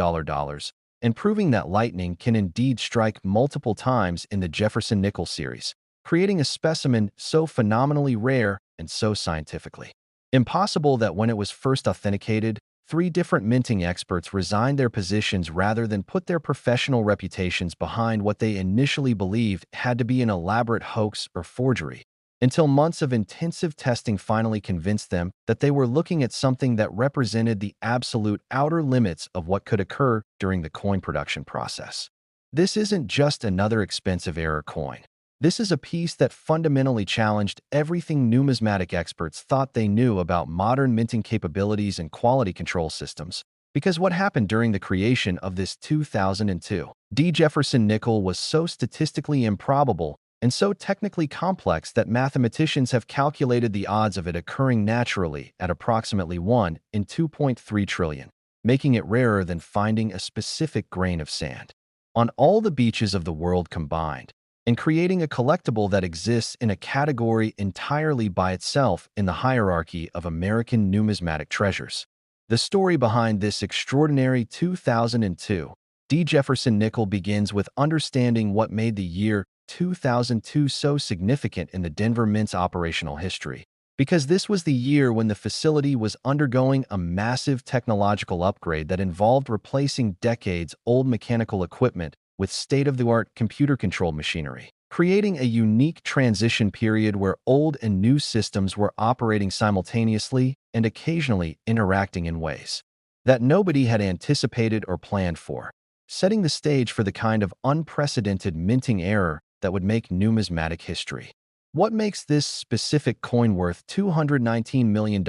and proving that lightning can indeed strike multiple times in the Jefferson nickel series, creating a specimen so phenomenally rare and so scientifically impossible that when it was first authenticated, 3 different minting experts resigned their positions rather than put their professional reputations behind what they initially believed had to be an elaborate hoax or forgery, until months of intensive testing finally convinced them that they were looking at something that represented the absolute outer limits of what could occur during the coin production process. This isn't just another expensive error coin. This is a piece that fundamentally challenged everything numismatic experts thought they knew about modern minting capabilities and quality control systems. Because what happened during the creation of this 2002 D. Jefferson nickel was so statistically improbable and so technically complex that mathematicians have calculated the odds of it occurring naturally at approximately 1 in 2.3 trillion, making it rarer than finding a specific grain of sand on all the beaches of the world combined, and creating a collectible that exists in a category entirely by itself in the hierarchy of American numismatic treasures. The story behind this extraordinary 2002 D. Jefferson nickel begins with understanding what made the year 2002 so significant in the Denver Mint's operational history. Because this was the year when the facility was undergoing a massive technological upgrade that involved replacing decades-old mechanical equipment with state-of-the-art computer-controlled machinery, creating a unique transition period where old and new systems were operating simultaneously and occasionally interacting in ways that nobody had anticipated or planned for, setting the stage for the kind of unprecedented minting error that would make numismatic history. What makes this specific coin worth $219 million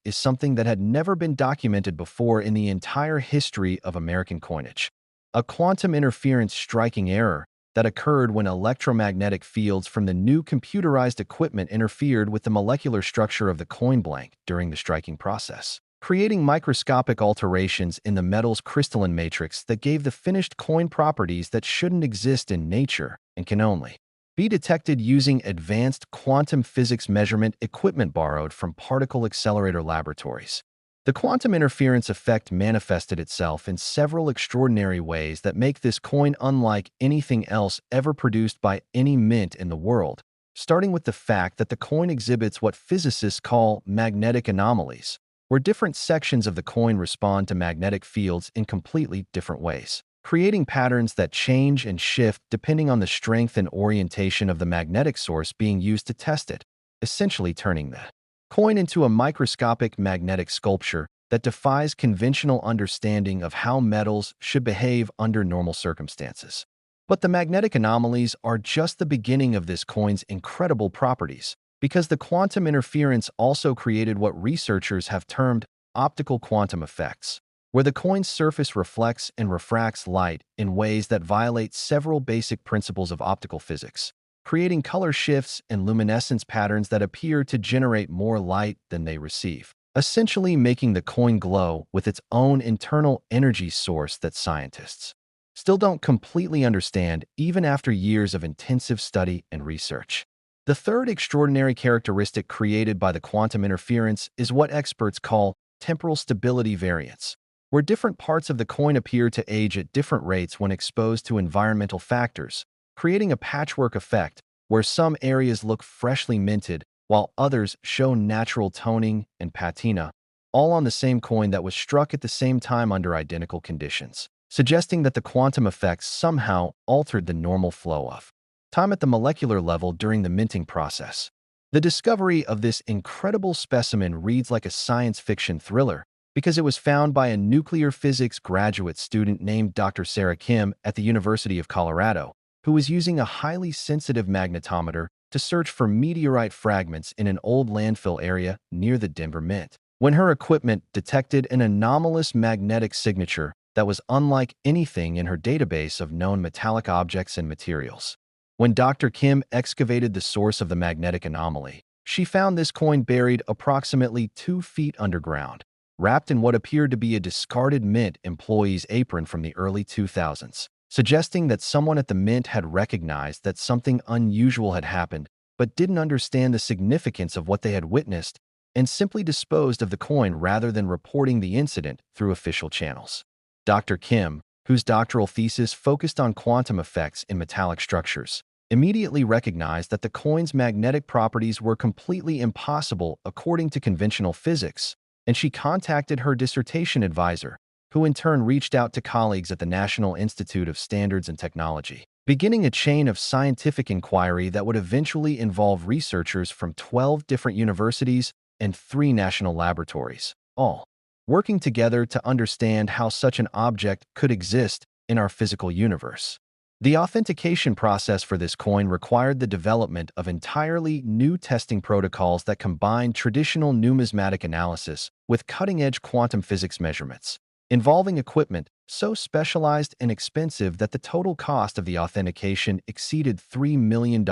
is something that had never been documented before in the entire history of American coinage. A quantum interference striking error that occurred when electromagnetic fields from the new computerized equipment interfered with the molecular structure of the coin blank during the striking process, creating microscopic alterations in the metal's crystalline matrix that gave the finished coin properties that shouldn't exist in nature and can only be detected using advanced quantum physics measurement equipment borrowed from particle accelerator laboratories. The quantum interference effect manifested itself in several extraordinary ways that make this coin unlike anything else ever produced by any mint in the world, starting with the fact that the coin exhibits what physicists call magnetic anomalies, where different sections of the coin respond to magnetic fields in completely different ways, creating patterns that change and shift depending on the strength and orientation of the magnetic source being used to test it, essentially turning the coin into a microscopic magnetic sculpture that defies conventional understanding of how metals should behave under normal circumstances. But the magnetic anomalies are just the beginning of this coin's incredible properties, because the quantum interference also created what researchers have termed optical quantum effects, where the coin's surface reflects and refracts light in ways that violate several basic principles of optical physics, creating color shifts and luminescence patterns that appear to generate more light than they receive, essentially making the coin glow with its own internal energy source that scientists still don't completely understand even after years of intensive study and research. The third extraordinary characteristic created by the quantum interference is what experts call temporal stability variance, where different parts of the coin appear to age at different rates when exposed to environmental factors, creating a patchwork effect where some areas look freshly minted while others show natural toning and patina, all on the same coin that was struck at the same time under identical conditions, suggesting that the quantum effects somehow altered the normal flow of time at the molecular level during the minting process. The discovery of this incredible specimen reads like a science fiction thriller because it was found by a nuclear physics graduate student named Dr. Sarah Kim at the University of Colorado, who was using a highly sensitive magnetometer to search for meteorite fragments in an old landfill area near the Denver Mint, when her equipment detected an anomalous magnetic signature that was unlike anything in her database of known metallic objects and materials. When Dr. Kim excavated the source of the magnetic anomaly, she found this coin buried approximately 2 feet underground, wrapped in what appeared to be a discarded mint employee's apron from the early 2000s, suggesting that someone at the Mint had recognized that something unusual had happened but didn't understand the significance of what they had witnessed and simply disposed of the coin rather than reporting the incident through official channels. Dr. Kim, whose doctoral thesis focused on quantum effects in metallic structures, immediately recognized that the coin's magnetic properties were completely impossible according to conventional physics, and she contacted her dissertation advisor, who in turn reached out to colleagues at the National Institute of Standards and Technology, beginning a chain of scientific inquiry that would eventually involve researchers from 12 different universities and 3 national laboratories, all working together to understand how such an object could exist in our physical universe. The authentication process for this coin required the development of entirely new testing protocols that combined traditional numismatic analysis with cutting-edge quantum physics measurements, involving equipment so specialized and expensive that the total cost of the authentication exceeded $3 million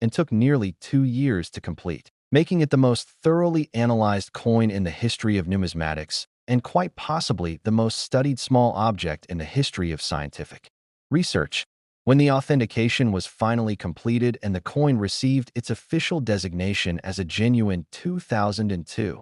and took nearly 2 years to complete, making it the most thoroughly analyzed coin in the history of numismatics and quite possibly the most studied small object in the history of scientific research. When the authentication was finally completed and the coin received its official designation as a genuine 2002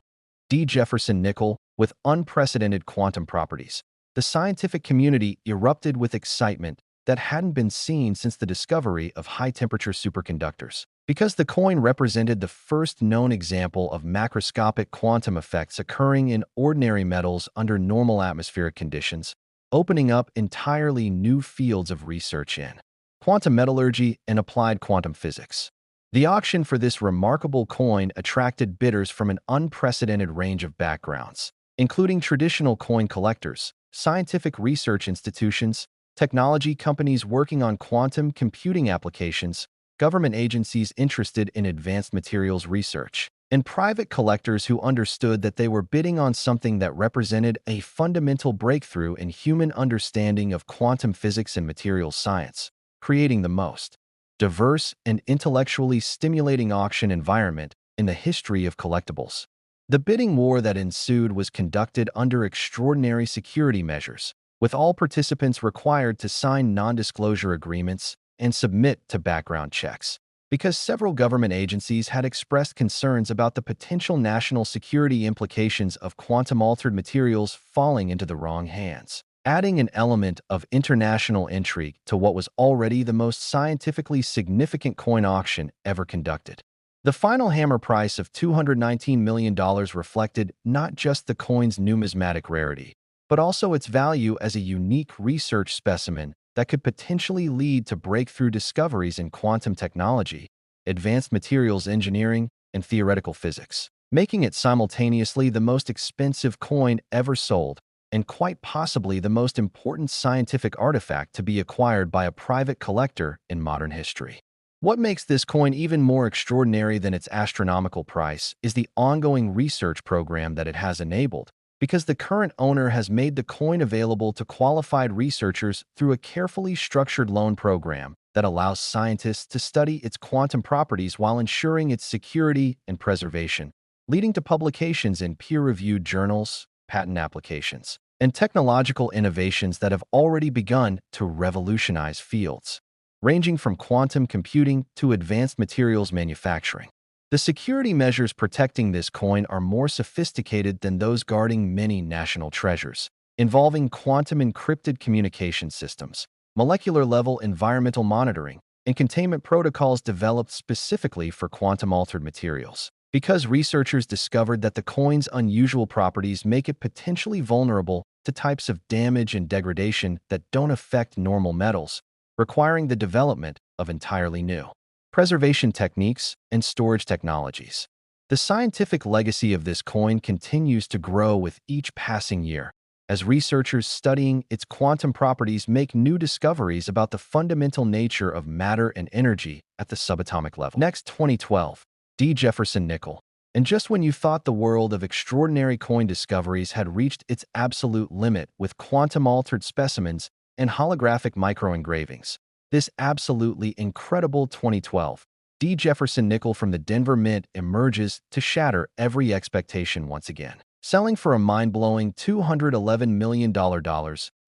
D. Jefferson nickel with unprecedented quantum properties, the scientific community erupted with excitement that hadn't been seen since the discovery of high-temperature superconductors. Because the coin represented the first known example of macroscopic quantum effects occurring in ordinary metals under normal atmospheric conditions, opening up entirely new fields of research in quantum metallurgy and applied quantum physics. The auction for this remarkable coin attracted bidders from an unprecedented range of backgrounds, including traditional coin collectors, scientific research institutions, technology companies working on quantum computing applications, government agencies interested in advanced materials research, and private collectors who understood that they were bidding on something that represented a fundamental breakthrough in human understanding of quantum physics and materials science, creating the most diverse and intellectually stimulating auction environment in the history of collectibles. The bidding war that ensued was conducted under extraordinary security measures, with all participants required to sign non-disclosure agreements and submit to background checks, because several government agencies had expressed concerns about the potential national security implications of quantum-altered materials falling into the wrong hands, adding an element of international intrigue to what was already the most scientifically significant coin auction ever conducted. The final hammer price of $219 million reflected not just the coin's numismatic rarity, but also its value as a unique research specimen that could potentially lead to breakthrough discoveries in quantum technology, advanced materials engineering, and theoretical physics, making it simultaneously the most expensive coin ever sold and quite possibly the most important scientific artifact to be acquired by a private collector in modern history. What makes this coin even more extraordinary than its astronomical price is the ongoing research program that it has enabled, because the current owner has made the coin available to qualified researchers through a carefully structured loan program that allows scientists to study its quantum properties while ensuring its security and preservation, leading to publications in peer-reviewed journals, patent applications, and technological innovations that have already begun to revolutionize fields, ranging from quantum computing to advanced materials manufacturing. The security measures protecting this coin are more sophisticated than those guarding many national treasures, involving quantum encrypted communication systems, molecular-level environmental monitoring, and containment protocols developed specifically for quantum-altered materials. Because researchers discovered that the coin's unusual properties make it potentially vulnerable to types of damage and degradation that don't affect normal metals, requiring the development of entirely new preservation techniques and storage technologies. The scientific legacy of this coin continues to grow with each passing year, as researchers studying its quantum properties make new discoveries about the fundamental nature of matter and energy at the subatomic level. Next, 2012, D. Jefferson nickel. And just when you thought the world of extraordinary coin discoveries had reached its absolute limit with quantum-altered specimens and holographic microengravings, this absolutely incredible 2012 D. Jefferson nickel from the Denver Mint emerges to shatter every expectation once again, selling for a mind-blowing $211 million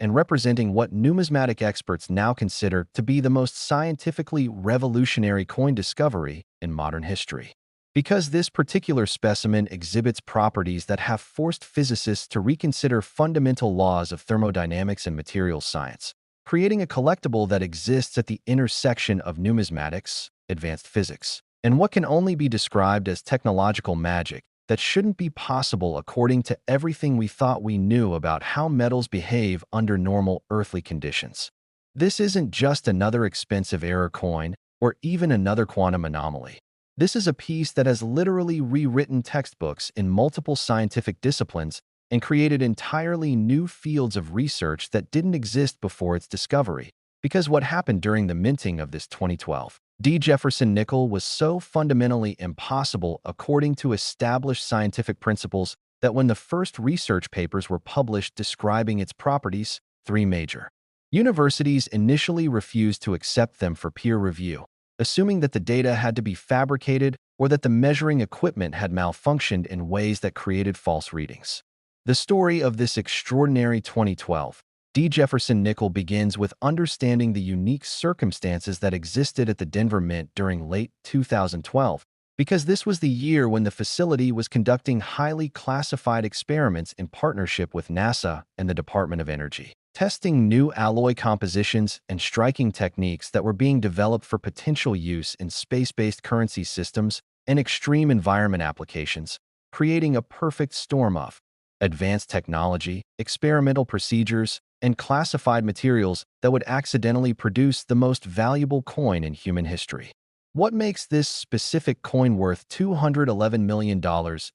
and representing what numismatic experts now consider to be the most scientifically revolutionary coin discovery in modern history. Because this particular specimen exhibits properties that have forced physicists to reconsider fundamental laws of thermodynamics and materials science, creating a collectible that exists at the intersection of numismatics, advanced physics, and what can only be described as technological magic that shouldn't be possible according to everything we thought we knew about how metals behave under normal earthly conditions. This isn't just another expensive error coin or even another quantum anomaly. This is a piece that has literally rewritten textbooks in multiple scientific disciplines and created entirely new fields of research that didn't exist before its discovery. because what happened during the minting of this 2012 D. Jefferson nickel was so fundamentally impossible according to established scientific principles that when the first research papers were published describing its properties, three major universities initially refused to accept them for peer review, assuming that the data had to be fabricated or that the measuring equipment had malfunctioned in ways that created false readings. The story of this extraordinary 2012 D. Jefferson nickel begins with understanding the unique circumstances that existed at the Denver Mint during late 2012, because this was the year when the facility was conducting highly classified experiments in partnership with NASA and the Department of Energy, testing new alloy compositions and striking techniques that were being developed for potential use in space-based currency systems and extreme environment applications, creating a perfect storm of advanced technology, experimental procedures, and classified materials that would accidentally produce the most valuable coin in human history. What makes this specific coin worth $211 million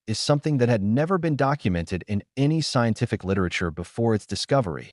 is something that had never been documented in any scientific literature before its discovery: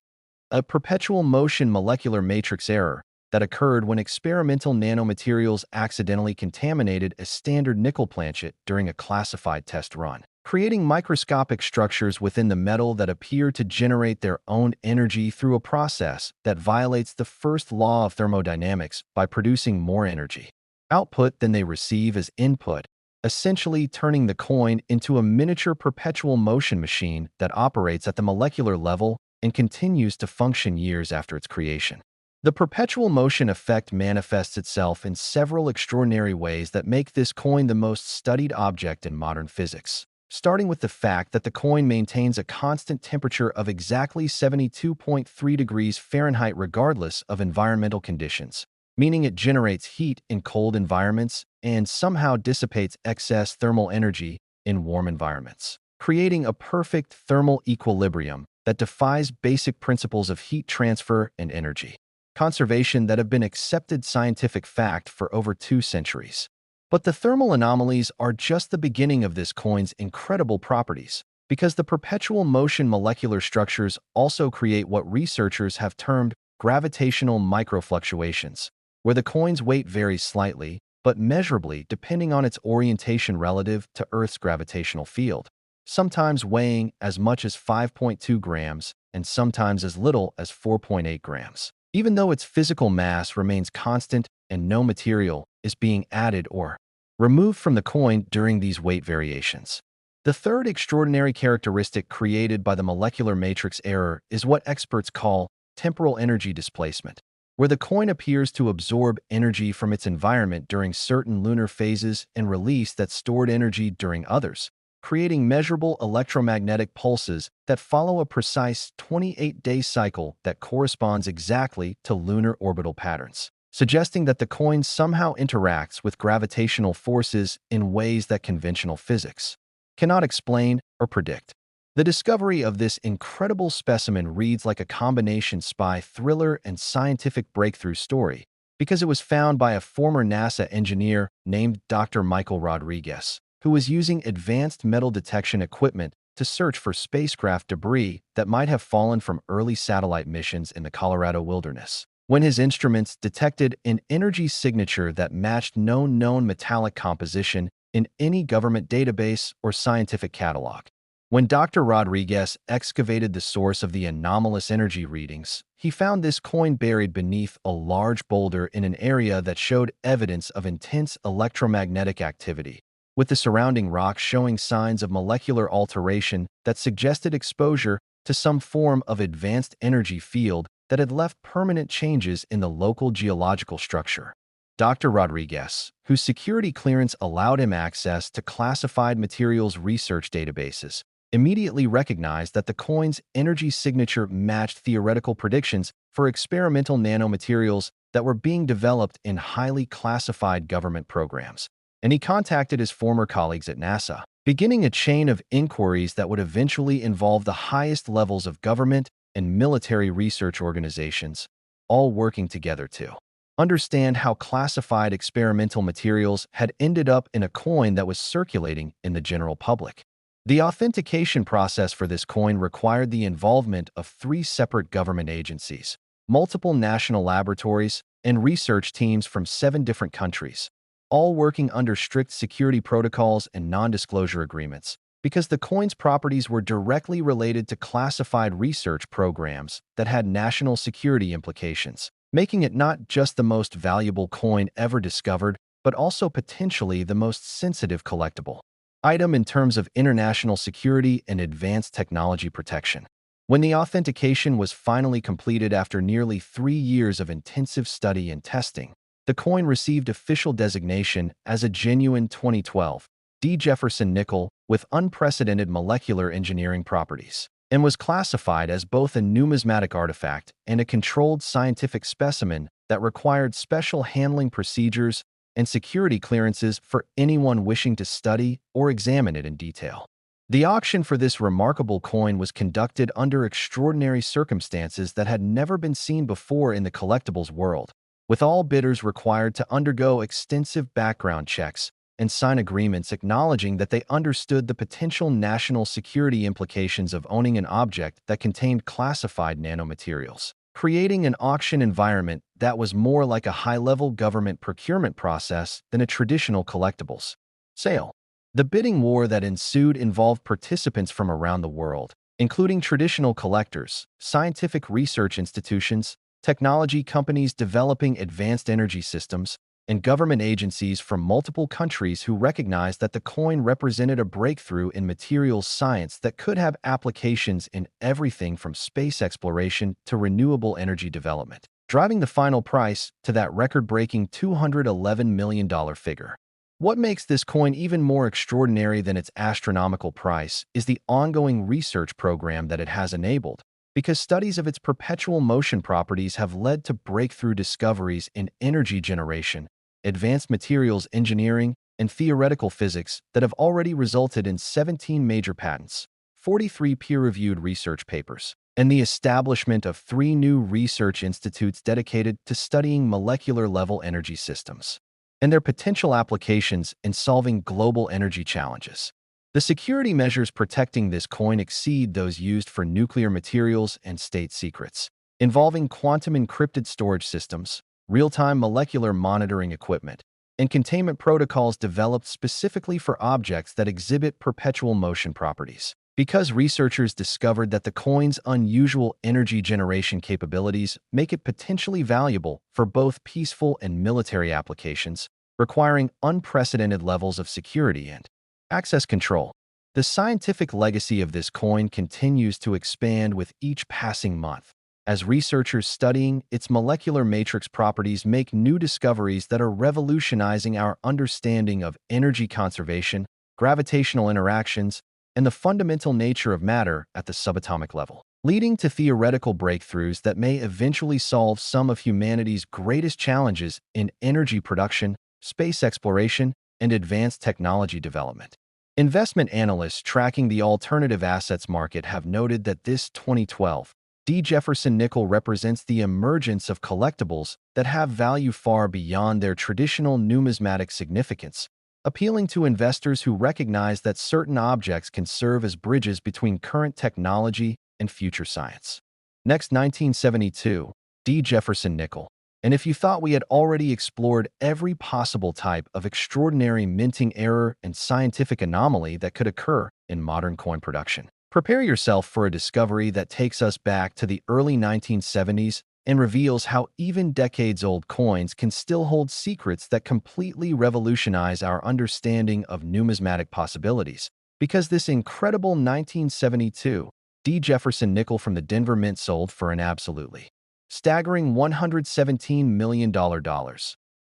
a perpetual motion molecular matrix error that occurred when experimental nanomaterials accidentally contaminated a standard nickel planchet during a classified test run, creating microscopic structures within the metal that appear to generate their own energy through a process that violates the first law of thermodynamics by producing more energy output than they receive as input, essentially turning the coin into a miniature perpetual motion machine that operates at the molecular level and continues to function years after its creation. The perpetual motion effect manifests itself in several extraordinary ways that make this coin the most studied object in modern physics, starting with the fact that the coin maintains a constant temperature of exactly 72.3 degrees Fahrenheit regardless of environmental conditions, meaning it generates heat in cold environments and somehow dissipates excess thermal energy in warm environments, creating a perfect thermal equilibrium that defies basic principles of heat transfer and energy conservation that have been accepted scientific fact for over 2 centuries. But the thermal anomalies are just the beginning of this coin's incredible properties, because the perpetual motion molecular structures also create what researchers have termed gravitational microfluctuations, where the coin's weight varies slightly, but measurably depending on its orientation relative to Earth's gravitational field, sometimes weighing as much as 5.2 grams and sometimes as little as 4.8 grams, even though its physical mass remains constant and no material is being added or removed from the coin during these weight variations. The third extraordinary characteristic created by the molecular matrix error is what experts call temporal energy displacement, where the coin appears to absorb energy from its environment during certain lunar phases and release that stored energy during others, creating measurable electromagnetic pulses that follow a precise 28-day cycle that corresponds exactly to lunar orbital patterns, suggesting that the coin somehow interacts with gravitational forces in ways that conventional physics cannot explain or predict. The discovery of this incredible specimen reads like a combination spy thriller and scientific breakthrough story because it was found by a former NASA engineer named Dr. Michael Rodriguez, who was using advanced metal detection equipment to search for spacecraft debris that might have fallen from early satellite missions in the Colorado wilderness, when his instruments detected an energy signature that matched no known metallic composition in any government database or scientific catalog. When Dr. Rodriguez excavated the source of the anomalous energy readings, he found this coin buried beneath a large boulder in an area that showed evidence of intense electromagnetic activity, with the surrounding rocks showing signs of molecular alteration that suggested exposure to some form of advanced energy field that had left permanent changes in the local geological structure. Dr. Rodriguez, whose security clearance allowed him access to classified materials research databases, immediately recognized that the coin's energy signature matched theoretical predictions for experimental nanomaterials that were being developed in highly classified government programs, and he contacted his former colleagues at NASA, beginning a chain of inquiries that would eventually involve the highest levels of government and military research organizations, all working together to understand how classified experimental materials had ended up in a coin that was circulating in the general public. The authentication process for this coin required the involvement of 3 separate government agencies, multiple national laboratories, and research teams from 7 different countries, all working under strict security protocols and non-disclosure agreements, because the coin's properties were directly related to classified research programs that had national security implications, making it not just the most valuable coin ever discovered, but also potentially the most sensitive collectible item in terms of international security and advanced technology protection. When the authentication was finally completed after nearly 3 years of intensive study and testing, the coin received official designation as a genuine 2012 D. Jefferson nickel with unprecedented molecular engineering properties, and was classified as both a numismatic artifact and a controlled scientific specimen that required special handling procedures and security clearances for anyone wishing to study or examine it in detail. The auction for this remarkable coin was conducted under extraordinary circumstances that had never been seen before in the collectibles world, with all bidders required to undergo extensive background checks and sign agreements acknowledging that they understood the potential national security implications of owning an object that contained classified nanomaterials, creating an auction environment that was more like a high-level government procurement process than a traditional collectibles sale. The bidding war that ensued involved participants from around the world, including traditional collectors, scientific research institutions, technology companies developing advanced energy systems, and government agencies from multiple countries who recognized that the coin represented a breakthrough in materials science that could have applications in everything from space exploration to renewable energy development, driving the final price to that record-breaking $211 million figure. What makes this coin even more extraordinary than its astronomical price is the ongoing research program that it has enabled, because studies of its perpetual motion properties have led to breakthrough discoveries in energy generation, advanced materials engineering, and theoretical physics that have already resulted in 17 major patents, 43 peer-reviewed research papers, and the establishment of 3 new research institutes dedicated to studying molecular-level energy systems and their potential applications in solving global energy challenges. The security measures protecting this coin exceed those used for nuclear materials and state secrets, involving quantum-encrypted storage systems, real-time molecular monitoring equipment, and containment protocols developed specifically for objects that exhibit perpetual motion properties. Because researchers discovered that the coin's unusual energy generation capabilities make it potentially valuable for both peaceful and military applications, requiring unprecedented levels of security and access control. The scientific legacy of this coin continues to expand with each passing month, as researchers studying its molecular matrix properties make new discoveries that are revolutionizing our understanding of energy conservation, gravitational interactions, and the fundamental nature of matter at the subatomic level, leading to theoretical breakthroughs that may eventually solve some of humanity's greatest challenges in energy production, space exploration, and advanced technology development. Investment analysts tracking the alternative assets market have noted that this 2012 D. Jefferson nickel represents the emergence of collectibles that have value far beyond their traditional numismatic significance, appealing to investors who recognize that certain objects can serve as bridges between current technology and future science. Next, 1972, D. Jefferson nickel. And if you thought we had already explored every possible type of extraordinary minting error and scientific anomaly that could occur in modern coin production, prepare yourself for a discovery that takes us back to the early 1970s and reveals how even decades-old coins can still hold secrets that completely revolutionize our understanding of numismatic possibilities. Because this incredible 1972 D. Jefferson nickel from the Denver Mint sold for an absolutely staggering $117 million,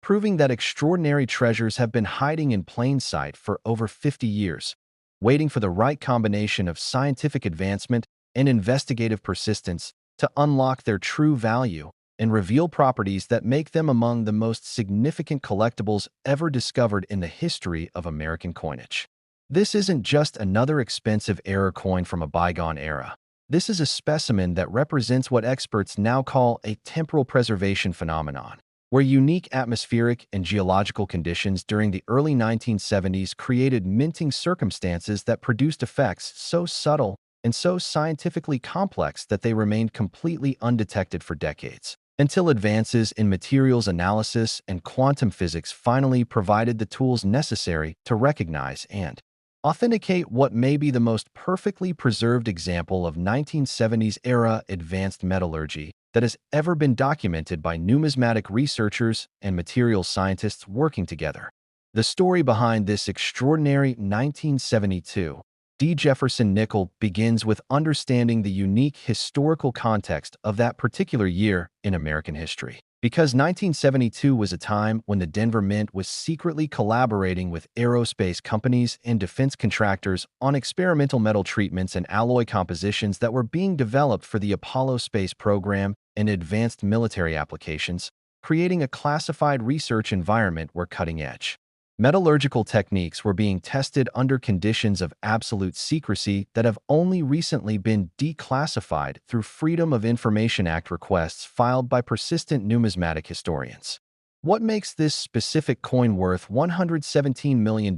proving that extraordinary treasures have been hiding in plain sight for over 50 years, waiting for the right combination of scientific advancement and investigative persistence to unlock their true value and reveal properties that make them among the most significant collectibles ever discovered in the history of American coinage. This isn't just another expensive error coin from a bygone era. This is a specimen that represents what experts now call a temporal preservation phenomenon, where unique atmospheric and geological conditions during the early 1970s created minting circumstances that produced effects so subtle and so scientifically complex that they remained completely undetected for decades, until advances in materials analysis and quantum physics finally provided the tools necessary to recognize and authenticate what may be the most perfectly preserved example of 1970s-era advanced metallurgy that has ever been documented by numismatic researchers and materials scientists working together. The story behind this extraordinary 1972 D. Jefferson nickel begins with understanding the unique historical context of that particular year in American history. Because 1972 was a time when the Denver Mint was secretly collaborating with aerospace companies and defense contractors on experimental metal treatments and alloy compositions that were being developed for the Apollo space program and advanced military applications, creating a classified research environment where cutting-edge metallurgical techniques were being tested under conditions of absolute secrecy that have only recently been declassified through Freedom of Information Act requests filed by persistent numismatic historians. What makes this specific coin worth $117 million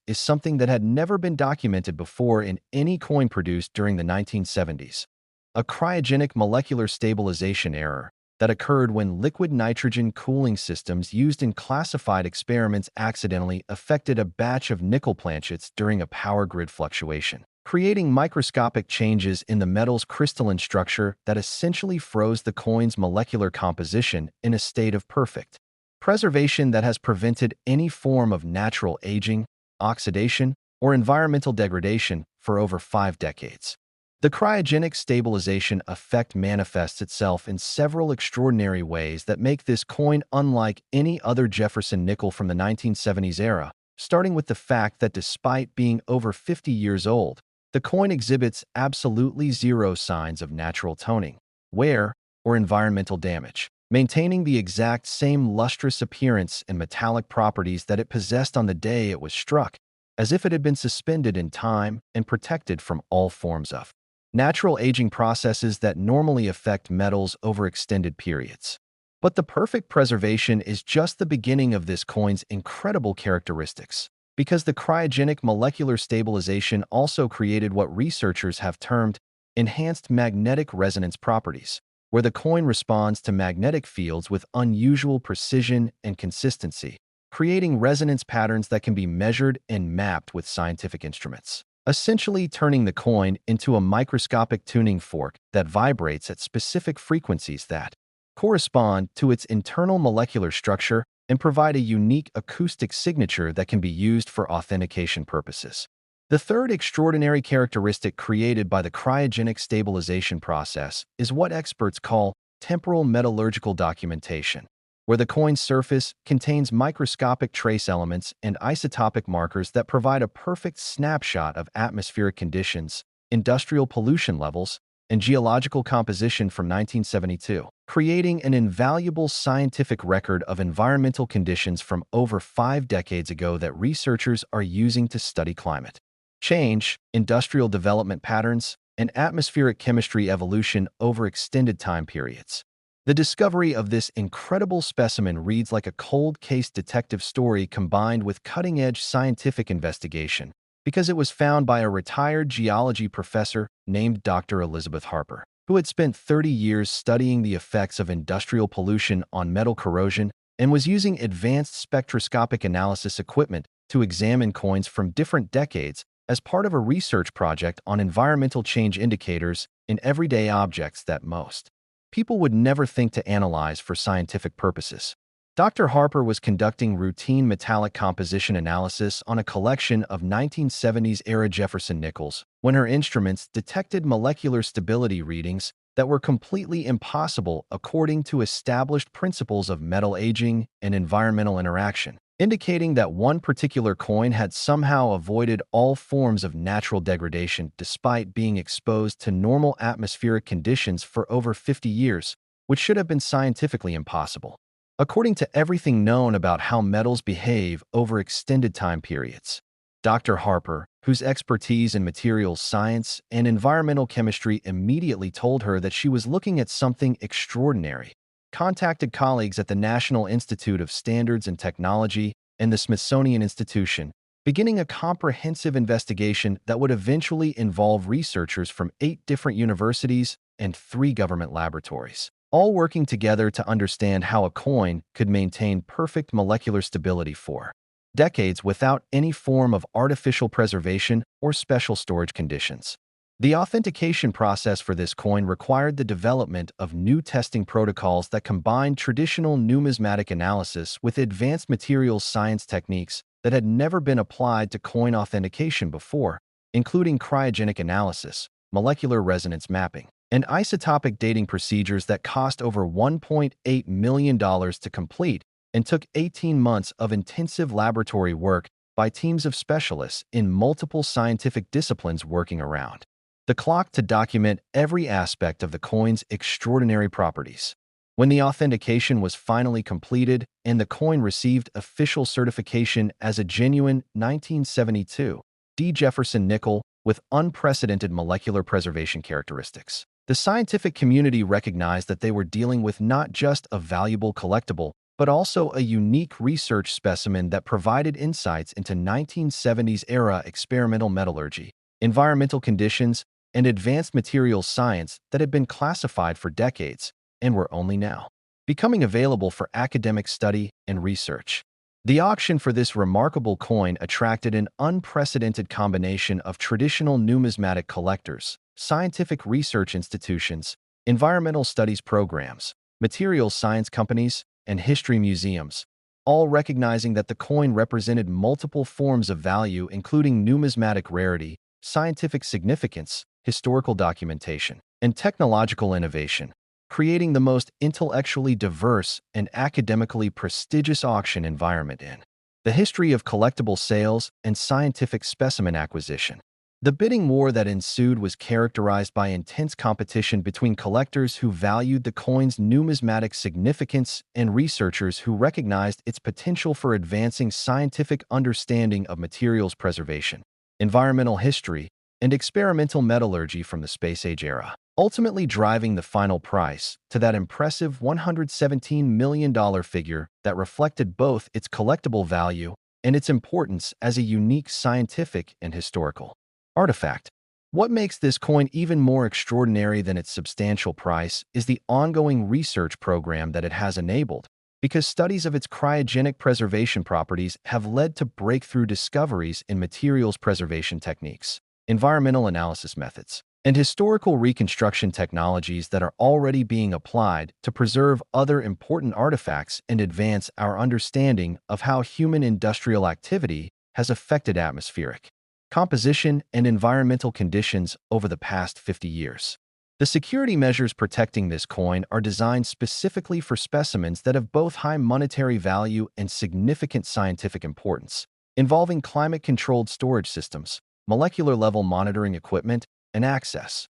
is something that had never been documented before in any coin produced during the 1970s. A cryogenic molecular stabilization error that occurred when liquid nitrogen cooling systems used in classified experiments accidentally affected a batch of nickel planchets during a power grid fluctuation, creating microscopic changes in the metal's crystalline structure that essentially froze the coin's molecular composition in a state of perfect preservation that has prevented any form of natural aging, oxidation, or environmental degradation for over 5 decades. The cryogenic stabilization effect manifests itself in several extraordinary ways that make this coin unlike any other Jefferson nickel from the 1970s era, starting with the fact that despite being over 50 years old, the coin exhibits absolutely zero signs of natural toning, wear, or environmental damage, maintaining the exact same lustrous appearance and metallic properties that it possessed on the day it was struck, as if it had been suspended in time and protected from all forms of natural aging processes that normally affect metals over extended periods. But the perfect preservation is just the beginning of this coin's incredible characteristics, because the cryogenic molecular stabilization also created what researchers have termed enhanced magnetic resonance properties, where the coin responds to magnetic fields with unusual precision and consistency, creating resonance patterns that can be measured and mapped with scientific instruments, essentially turning the coin into a microscopic tuning fork that vibrates at specific frequencies that correspond to its internal molecular structure and provide a unique acoustic signature that can be used for authentication purposes. The third extraordinary characteristic created by the cryogenic stabilization process is what experts call temporal metallurgical documentation, where the coin's surface contains microscopic trace elements and isotopic markers that provide a perfect snapshot of atmospheric conditions, industrial pollution levels, and geological composition from 1972, creating an invaluable scientific record of environmental conditions from over 5 decades ago that researchers are using to study climate change, industrial development patterns, and atmospheric chemistry evolution over extended time periods. The discovery of this incredible specimen reads like a cold case detective story combined with cutting-edge scientific investigation because it was found by a retired geology professor named Dr. Elizabeth Harper, who had spent 30 years studying the effects of industrial pollution on metal corrosion and was using advanced spectroscopic analysis equipment to examine coins from different decades as part of a research project on environmental change indicators in everyday objects that most people would never think to analyze for scientific purposes. Dr. Harper was conducting routine metallic composition analysis on a collection of 1970s-era Jefferson nickels when her instruments detected molecular stability readings that were completely impossible according to established principles of metal aging and environmental interaction, indicating that one particular coin had somehow avoided all forms of natural degradation despite being exposed to normal atmospheric conditions for over 50 years, which should have been scientifically impossible, according to everything known about how metals behave over extended time periods. Dr. Harper, whose expertise in materials science and environmental chemistry immediately told her that she was looking at something extraordinary, contacted colleagues at the National Institute of Standards and Technology and the Smithsonian Institution, beginning a comprehensive investigation that would eventually involve researchers from 8 different universities and 3 government laboratories, all working together to understand how a coin could maintain perfect molecular stability for decades without any form of artificial preservation or special storage conditions. The authentication process for this coin required the development of new testing protocols that combined traditional numismatic analysis with advanced materials science techniques that had never been applied to coin authentication before, including cryogenic analysis, molecular resonance mapping, and isotopic dating procedures that cost over $1.8 million to complete and took 18 months of intensive laboratory work by teams of specialists in multiple scientific disciplines working around the clock to document every aspect of the coin's extraordinary properties. When the authentication was finally completed and the coin received official certification as a genuine 1972 D. Jefferson nickel with unprecedented molecular preservation characteristics, the scientific community recognized that they were dealing with not just a valuable collectible, but also a unique research specimen that provided insights into 1970s-era experimental metallurgy, environmental conditions, and advanced materials science that had been classified for decades and were only now becoming available for academic study and research. The auction for this remarkable coin attracted an unprecedented combination of traditional numismatic collectors, scientific research institutions, environmental studies programs, materials science companies, and history museums, all recognizing that the coin represented multiple forms of value including numismatic rarity, scientific significance, historical documentation, and technological innovation, creating the most intellectually diverse and academically prestigious auction environment in the history of collectible sales and scientific specimen acquisition. The bidding war that ensued was characterized by intense competition between collectors who valued the coin's numismatic significance and researchers who recognized its potential for advancing scientific understanding of materials preservation, environmental history, and experimental metallurgy from the space-age era, ultimately driving the final price to that impressive $117 million figure that reflected both its collectible value and its importance as a unique scientific and historical artifact. What makes this coin even more extraordinary than its substantial price is the ongoing research program that it has enabled, because studies of its cryogenic preservation properties have led to breakthrough discoveries in materials preservation techniques, environmental analysis methods, and historical reconstruction technologies that are already being applied to preserve other important artifacts and advance our understanding of how human industrial activity has affected atmospheric composition and environmental conditions over the past 50 years. The security measures protecting this coin are designed specifically for specimens that have both high monetary value and significant scientific importance, involving climate-controlled storage systems, molecular-level monitoring equipment, and access